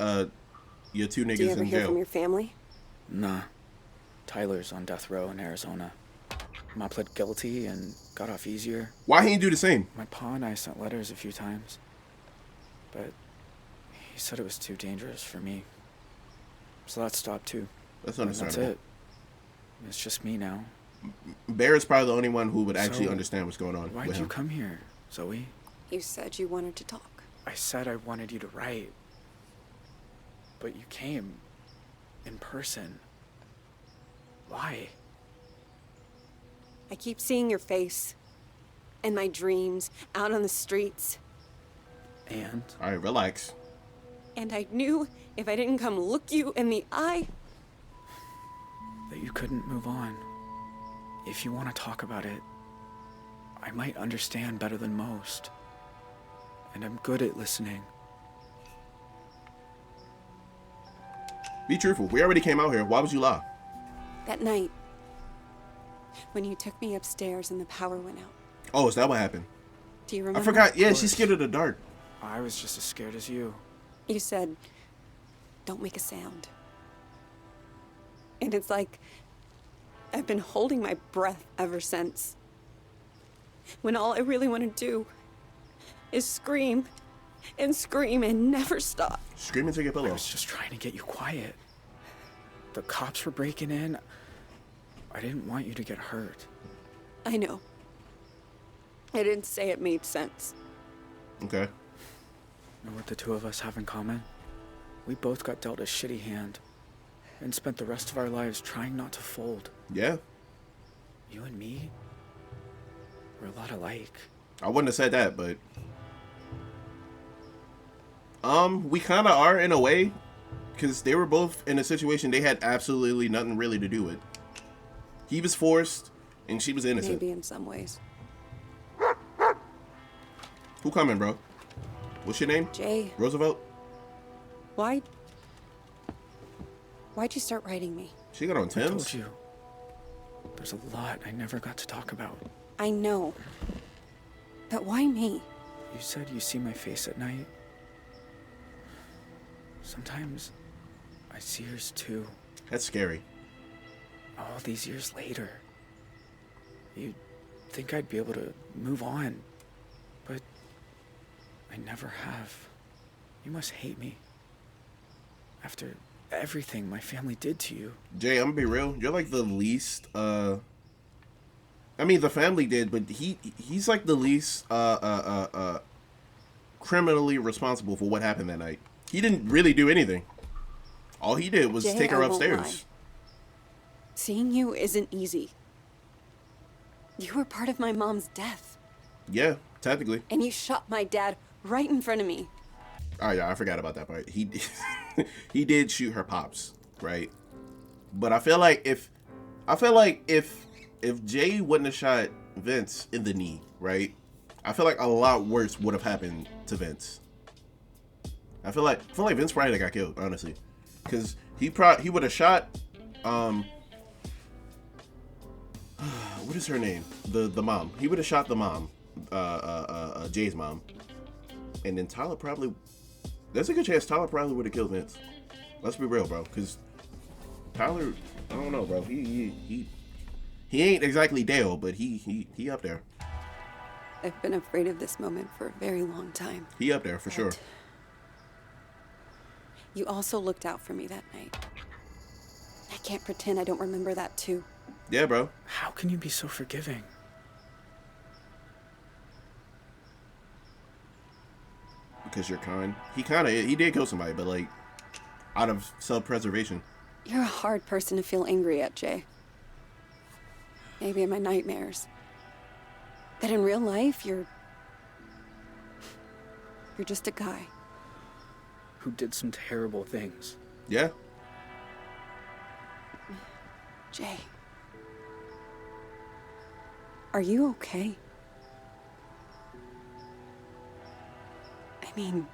your two niggas in jail? Do you ever hear from your family? Nah. Tyler's on death row in Arizona. Ma pled guilty and got off easier. Why he didn't do the same? My pa and I sent letters a few times. But he said it was too dangerous for me. So that stopped too. That's understandable. That's it. It's just me now. Bear is probably the only one who would actually understand what's going on. Why'd you come here, Zoe? You said you wanted to talk. I said I wanted you to write. But you came in person. Why? I keep seeing your face in my dreams, out on the streets. And? All right, relax. And I knew if I didn't come look you in the eye... that you couldn't move on. If you want to talk about it, I might understand better than most. And I'm good at listening. Be truthful. We already came out here. Why would you lie? That night, when you took me upstairs and the power went out. Oh, is that what happened? Do you remember? I forgot. Yeah, she's scared of the dark. I was just as scared as you. You said, don't make a sound. And it's like I've been holding my breath ever since. When all I really want to do is scream and scream and never stop. Scream into your pillow. I was just trying to get you quiet. The cops were breaking in. I didn't want you to get hurt. I know. I didn't say it made sense. Okay. Know what the two of us have in common? We both got dealt a shitty hand and spent the rest of our lives trying not to fold. Yeah. You and me, we're a lot alike. I wouldn't have said that, but we kind of are in a way, because they were both in a situation they had absolutely nothing really to do with. He was forced, and she was innocent. Maybe in some ways. Who coming, bro? What's your name? Jay. Roosevelt? Why'd you start writing me? She got on I Tim's? told you. There's a lot I never got to talk about. I know. But why me? You said you see my face at night. Sometimes I see yours too. That's scary. All these years later. You'd think I'd be able to move on, but I never have. You must hate me. After everything my family did to you. Jay, I'm gonna be real. You're like the least, I mean, the family did, but he's like the least, criminally responsible for what happened that night. He didn't really do anything. All he did was Jay, take her I won't lie. upstairs. Seeing you isn't easy. You were part of my mom's death. Yeah, technically. And you shot my dad right in front of me. Oh yeah, I forgot about that part. He he did shoot her pops, right? But I feel like if Jay wouldn't have shot Vince in the knee, right? I feel like a lot worse would have happened to Vince. I feel like Vince probably got killed, honestly, because he would have shot what is her name? The mom. He would have shot the mom, Jay's mom, and then Tyler probably. There's a good chance Tyler probably would have killed Vince. Let's be real, bro, because Tyler, I don't know, bro. He ain't exactly Dale, but he up there. I've been afraid of this moment for a very long time. He up there for sure. You also looked out for me that night. I can't pretend I don't remember that too. Yeah, bro. How can you be so forgiving? Because you're kind. He did kill somebody, but like out of self-preservation. You're a hard person to feel angry at, Jay. Maybe in my nightmares. But in real life, you're just a guy. Who did some terrible things. Yeah. Jay. Are you okay? I mean,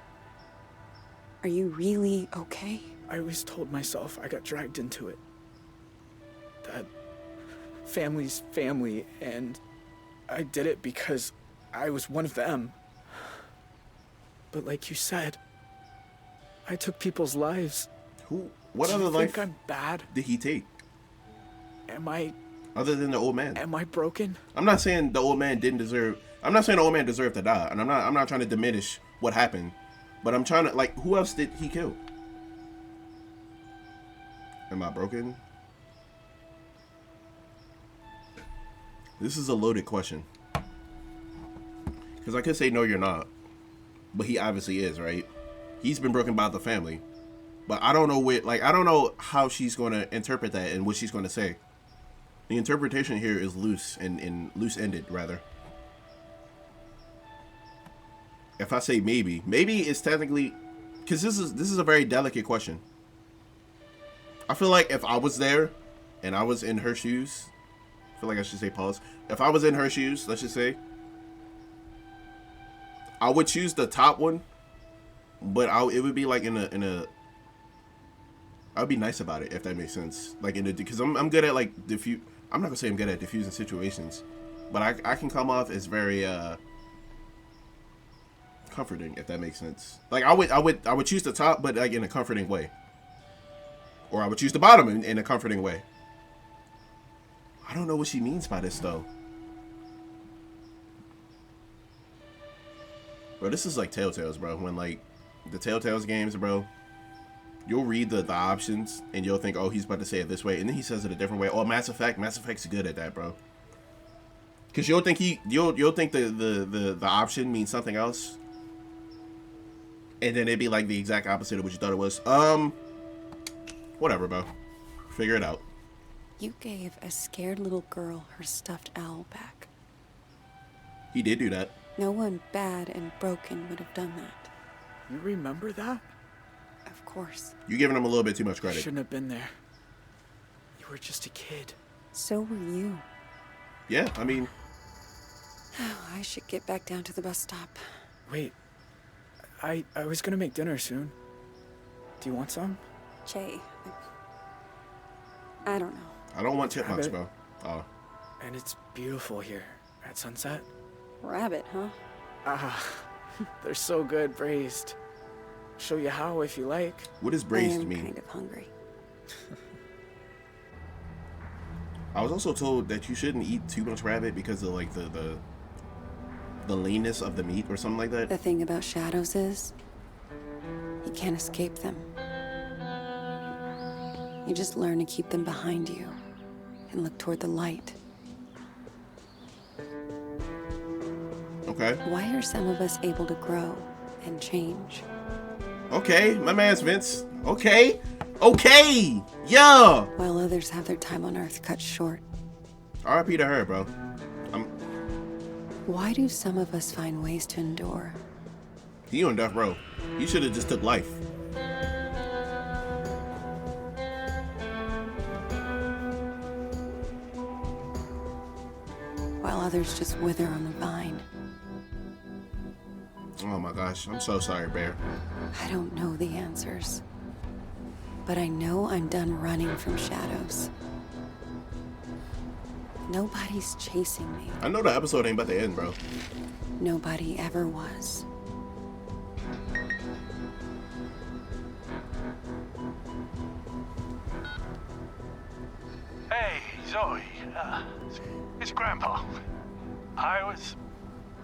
are you really okay? I always told myself I got dragged into it. That family's family, and I did it because I was one of them. But like you said, I took people's lives. What Do other you life think I'm bad? did he take? Am I... Other than the old man? Am I broken? I'm not saying the old man didn't deserve... I'm not saying the old man deserved to die, and I'm not trying to diminish what happened, but I'm trying to, like, who else did he kill? Am I broken? This is a loaded question. Because I could say, no, you're not. But he obviously is, right? He's been broken by the family. But I don't know I don't know how she's going to interpret that and what she's going to say. The interpretation here is loose and loose-ended, rather. If I say maybe it's technically... Because this is a very delicate question. I feel like if I was there and I was in her shoes... I feel like I should say pause. If I was in her shoes, let's just say... I would choose the top one. But it would be like in a... I would be nice about it, if that makes sense. Like, because I'm good at, like, I'm not gonna say I'm good at diffusing situations, but I can come off as very comforting, if that makes sense. Like I would choose the top, but like in a comforting way, or I would choose the bottom in a comforting way. I don't know what she means by this though, bro. This is like Telltales, bro. When like the Telltales games, bro. You'll read the options and you'll think, oh, he's about to say it this way, and then he says it a different way. Oh, Mass Effect's good at that, bro. Because you'll think the option means something else, and then it'd be like the exact opposite of what you thought it was. Whatever, bro. Figure it out. You gave a scared little girl her stuffed owl back. He did do that. No one bad and broken would have done that. You remember that? Of course. You're giving him a little bit too much You credit. shouldn't have been there. You were just a kid. So were you. Yeah, I mean... I should get back down to the bus stop. Wait. I was gonna make dinner soon. Do you want some? Jay, I don't know. I don't want chipmunks, Rabbit. bro. Oh. And it's beautiful here at sunset. Rabbit, huh? Ah, they're so good braised. Show you how if you like. What does braised I am mean? kind of hungry. I was also told that you shouldn't eat too much rabbit because of like the leanness of the meat or something like that. The thing about shadows is, you can't escape them. You just learn to keep them behind you and look toward the light. Okay. Why are some of us able to grow and change? Okay, my man's Vince. Okay. Okay. Yeah. While others have their time on Earth cut short. R.I.P. to her, bro. Why do some of us find ways to endure? He on death row. He should have just took life. While others just wither on the vine. Oh my gosh, I'm so sorry, Bear. I don't know the answers. But I know I'm done running from shadows. Nobody's chasing me. I know the episode ain't about to end, bro. Nobody ever was. Hey, Zoe. It's Grandpa. I was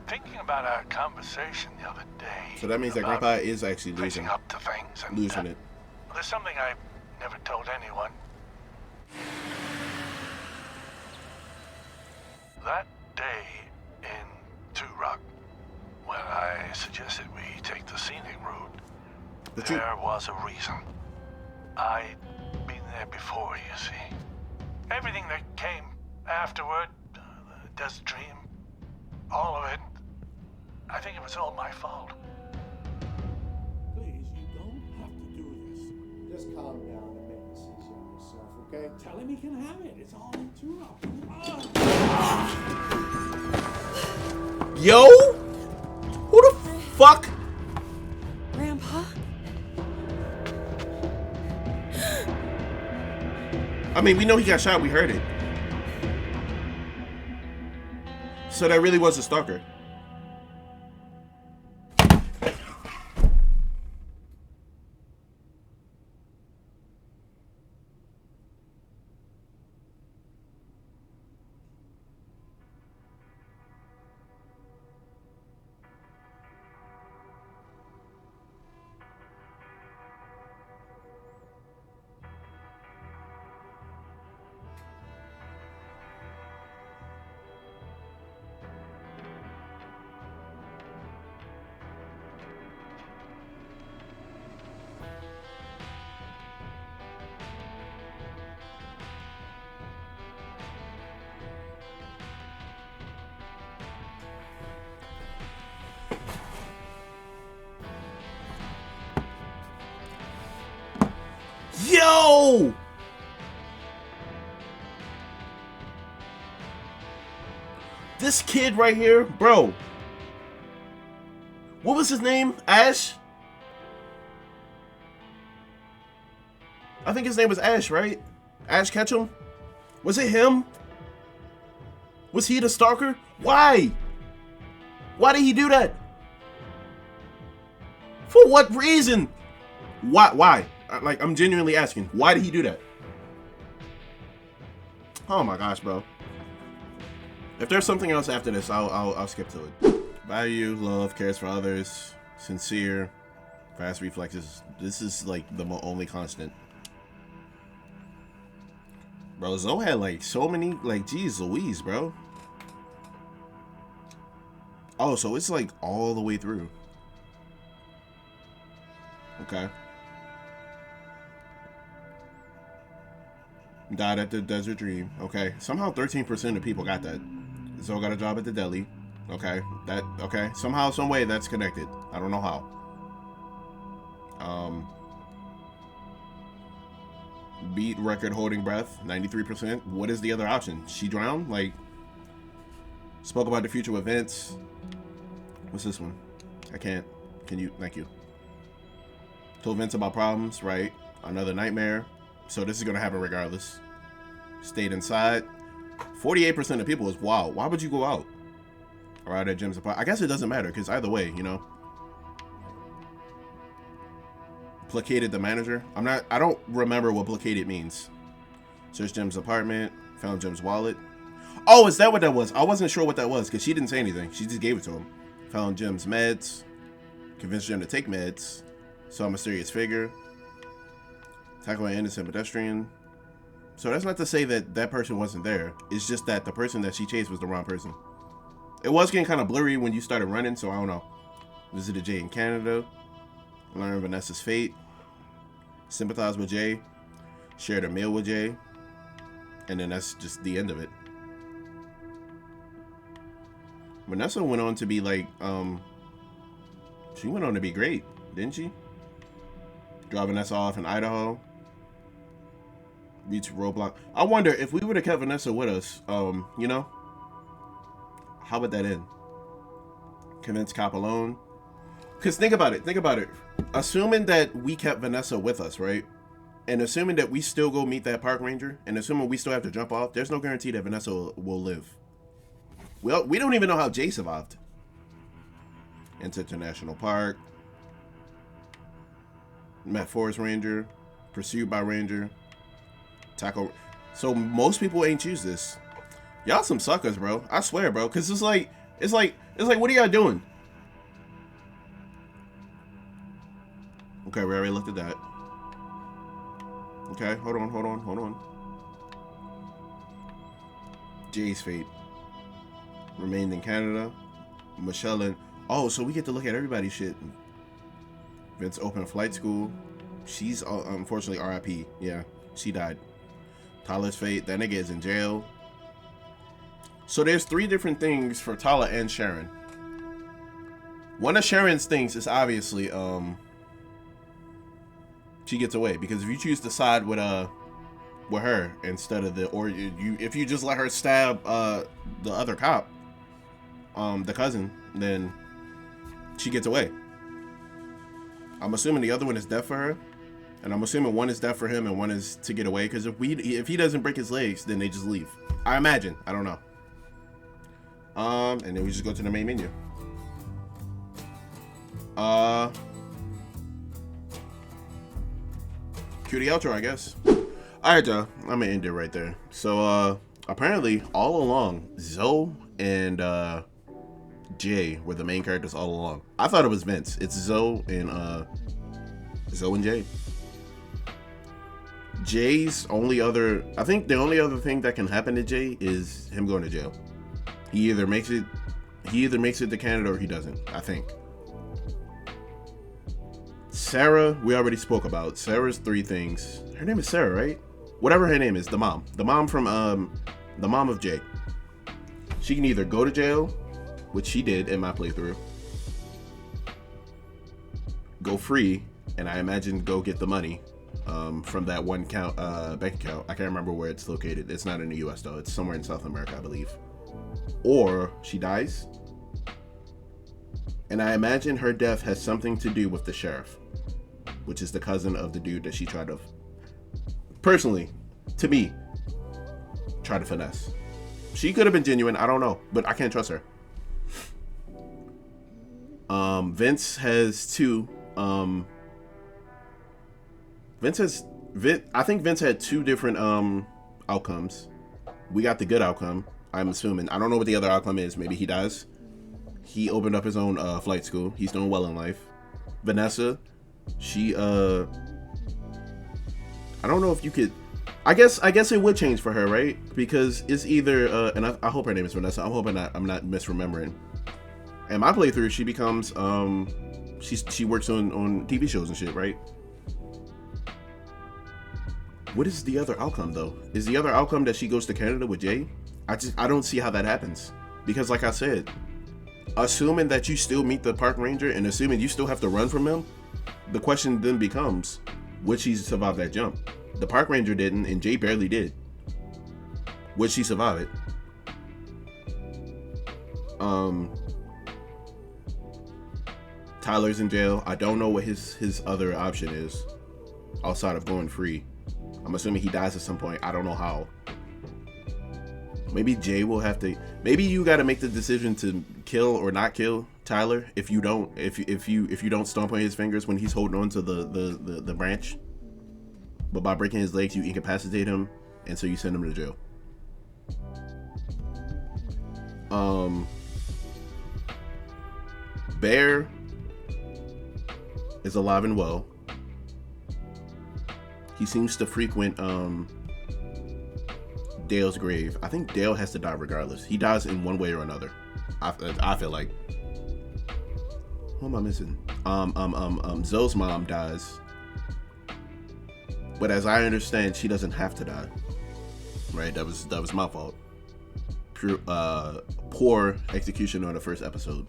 thinking about our conversation the other day. So that means that about Grandpa is actually facing losing. up to things and Losing it. there's something I never told anyone. That day in Two Rock, when I suggested we take the scenic route, there was a reason. I'd been there before, you see. Everything that came afterward, the desert dream, all of it, I think it was all my fault. Please, you don't have to do this. Just calm down and make decisions yourself, okay? Tell him he can have it. It's all too rough. Yo? Who the fuck? Grandpa? I mean, we know he got shot. We heard it. So that really was a stalker. Yo! This kid right here, bro. What was his name? Ash? I think his name was Ash, right? Ash Ketchum? Was it him? Was he the stalker? Why? Why did he do that? For what reason? Why? Like, I'm genuinely asking. Why did he do that? Oh my gosh, bro. If there's something else after this, I'll skip to it. Value, love, cares for others, sincere, fast reflexes. This is like the only constant. Bro, Zoe had like so many, like, geez Louise, bro. Oh, so it's like all the way through. Okay. Died at the Desert Dream. Okay. Somehow 13% of people got that. Zoe got a job at the deli. Okay. Okay. Somehow, some way that's connected. I don't know how. Beat record holding breath, 93%. What is the other option? She drowned? Like, spoke about the future events. What's this one? I can't. Can you? Thank you. Told Vince about problems, right? Another nightmare. So this is going to happen regardless. Stayed inside. 48% of people is, wow, why would you go out? Or out at Jim's apartment? I guess it doesn't matter, because either way, you know. Placated the manager. I don't remember what placated means. Searched Jim's apartment. Found Jim's wallet. Oh, is that what that was? I wasn't sure what that was, because she didn't say anything. She just gave it to him. Found Jim's meds. Convinced Jim to take meds. Saw a mysterious figure. Tackle an innocent pedestrian. So that's not to say that that person wasn't there. It's just that the person that she chased was the wrong person. It was getting kind of blurry when you started running, so I don't know. Visited Jay in Canada. Learned Vanessa's fate. Sympathized with Jay. Shared a meal with Jay. And then that's just the end of it. Vanessa went on to be like, she went on to be great, didn't she? Driving Vanessa off in Idaho. Reach roadblock. I wonder if we would have kept Vanessa with us, you know, how would that end? Convince cop alone. Because think about it. Assuming that we kept Vanessa with us, right? And assuming that we still go meet that park ranger, and assuming we still have to jump off, there's no guarantee that Vanessa will live. Well, we don't even know how Jay survived. Into National Park. Met Forest Ranger. Pursued by Ranger. Tackle. So most people ain't choose this. Y'all some suckers, bro. I swear, bro. Cause it's like, what are y'all doing? Okay, we already looked at that. Okay, hold on. Jay's fate. Remained in Canada. Michelle and... Oh, so we get to look at everybody's shit. Vince opened flight school. She's unfortunately RIP. Yeah, she died. Tyler's fate. That nigga is in jail. So there's 3 different things for Tyler and Sharon. One of Sharon's things is obviously she gets away, because if you choose to side with her instead of if you just let her stab the other cop, the cousin, then she gets away. I'm assuming the other one is death for her, and I'm assuming one is death for him and one is to get away, because if he doesn't break his legs, then they just leave. I imagine. I don't know. And then we just go to the main menu. Cue the outro, I guess. Alright, y'all. I'm gonna end it right there. So, apparently, all along, Zoe and Jay were the main characters all along. I thought it was Vince. It's Zoe and Jay. Jay's I think the only other thing that can happen to Jay is him going to jail. He either makes it to Canada or he doesn't, I think. Sarah, we already spoke about. Sarah's 3 things. Her name is Sarah, right? Whatever her name is, the mom. The mom from the mom of Jay. She can either go to jail, which she did in my playthrough. Go free, and I imagine go get the money from that one bank account. I can't remember where it's located. It's not in the US though. It's somewhere in South America, I believe. Or she dies. And I imagine her death has something to do with the sheriff, which is the cousin of the dude that she tried to, personally, to me, try to finesse. She could have been genuine, I don't know, but I can't trust her. Vince has 2. I think Vince had 2 different outcomes. We got the good outcome, I'm assuming. I don't know what the other outcome is. Maybe he dies. He opened up his own flight school. He's doing well in life. Vanessa, she I don't know if you could. I guess it would change for her, right? Because it's either and I hope her name is Vanessa. I'm hoping I'm not misremembering. In my playthrough, she becomes She works on TV shows and shit, right? What is the other outcome though? Is the other outcome that she goes to Canada with Jay? I don't see how that happens. Because like I said, assuming that you still meet the park ranger and assuming you still have to run from him, the question then becomes, would she survive that jump? The park ranger didn't, and Jay barely did. Would she survive it? Tyler's in jail. I don't know what his other option is outside of going free. I'm assuming he dies at some point. I don't know how. Maybe Jay will have to. Maybe you got to make the decision to kill or not kill Tyler if you don't stomp on his fingers when he's holding on to the branch. But by breaking his legs, you incapacitate him, and so you send him to jail. Bear is alive and well. He seems to frequent Dale's grave. I think Dale has to die regardless. He dies in one way or another. I feel like. Who am I missing? Zoe's mom dies. But as I understand, she doesn't have to die. Right? That was my fault. Poor execution on the first episode.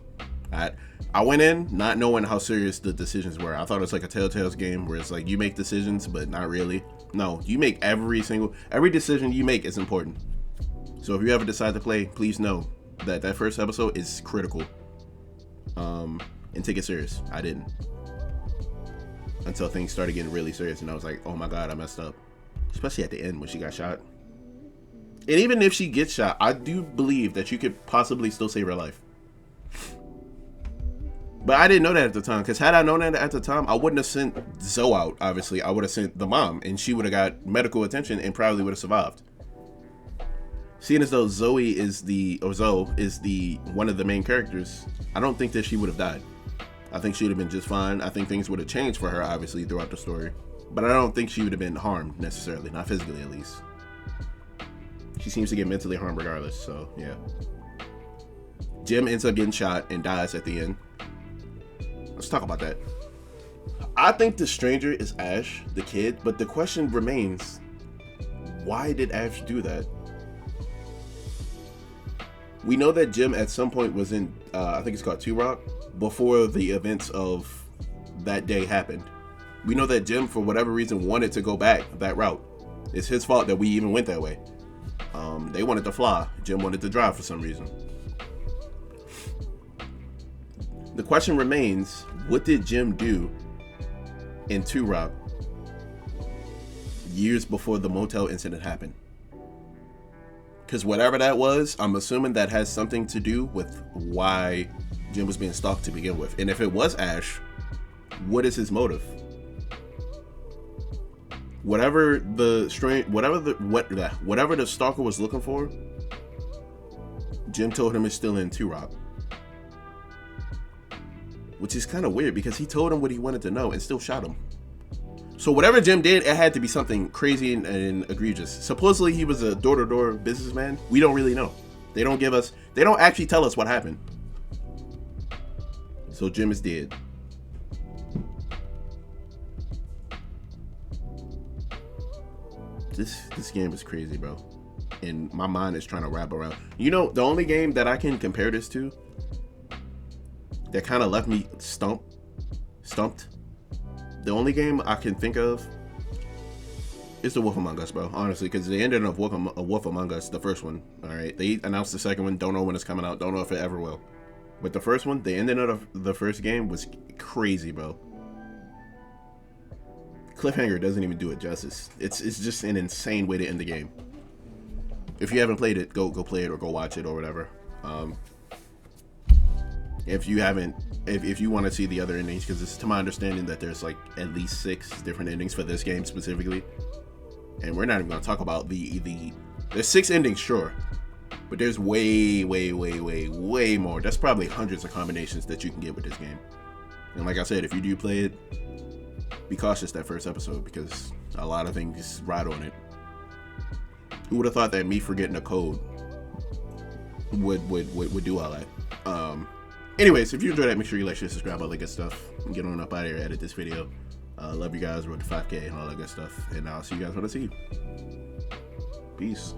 I went in not knowing how serious the decisions were. I thought it was like a Telltale's game where it's like you make decisions, but not really. No, you make every decision you make is important. So if you ever decide to play, please know that first episode is critical. And take it serious. I didn't. Until things started getting really serious and I was like, oh my God, I messed up. Especially at the end when she got shot. And even if she gets shot, I do believe that you could possibly still save her life. But I didn't know that at the time, because had I known that at the time, I wouldn't have sent Zoe out, obviously. I would have sent the mom, and she would have got medical attention and probably would have survived. Seeing as though Zoe is one of the main characters, I don't think that she would have died. I think she would have been just fine. I think things would have changed for her, obviously, throughout the story. But I don't think she would have been harmed, necessarily. Not physically, at least. She seems to get mentally harmed regardless, so, yeah. Jim ends up getting shot and dies at the end. Let's talk about that. I think the stranger is Ash, the kid, but the question remains, why did Ash do that? We know that Jim at some point was in, I think it's called Two Rock, before the events of that day happened. We know that Jim, for whatever reason, wanted to go back that route. It's his fault that we even went that way. They wanted to fly. Jim wanted to drive for some reason. The question remains, what did Jim do in Two Rock years before the motel incident happened? Because whatever that was, I'm assuming that has something to do with why Jim was being stalked to begin with. And if it was Ash, what is his motive? Whatever the stalker was looking for, Jim told him it's still in Two Rock. Which is kind of weird because he told him what he wanted to know and still shot him. So whatever Jim did, it had to be something crazy and egregious. Supposedly he was a door-to-door businessman. We don't really know. They don't actually tell us what happened. So Jim is dead. This game is crazy, bro. And my mind is trying to wrap around. You know, the only game that I can compare this to that kind of left me stumped. The only game I can think of is The Wolf Among Us, bro. Honestly, because they ended up A Wolf Among Us, the first one. All right, they announced the second one. Don't know when it's coming out. Don't know if it ever will. But the first one, the ending of the first game was crazy, bro. Cliffhanger doesn't even do it justice. It's just an insane way to end the game. If you haven't played it, go play it or go watch it or whatever. If you haven't, if you want to see the other endings, because it's to my understanding that there's like at least 6 different endings for this game specifically, and we're not even going to talk about there's 6 endings, sure, but there's way more. That's probably hundreds of combinations that you can get with this game. And like I said, if you do play it, be cautious that first episode because a lot of things ride on it. Who would have thought that me forgetting a code would do all that? Anyways, if you enjoyed that, make sure you like, share, subscribe, all that good stuff. Get on up out of here, edit this video. Love you guys, road to 5K and all that good stuff. And I'll see you guys when I see you. Peace.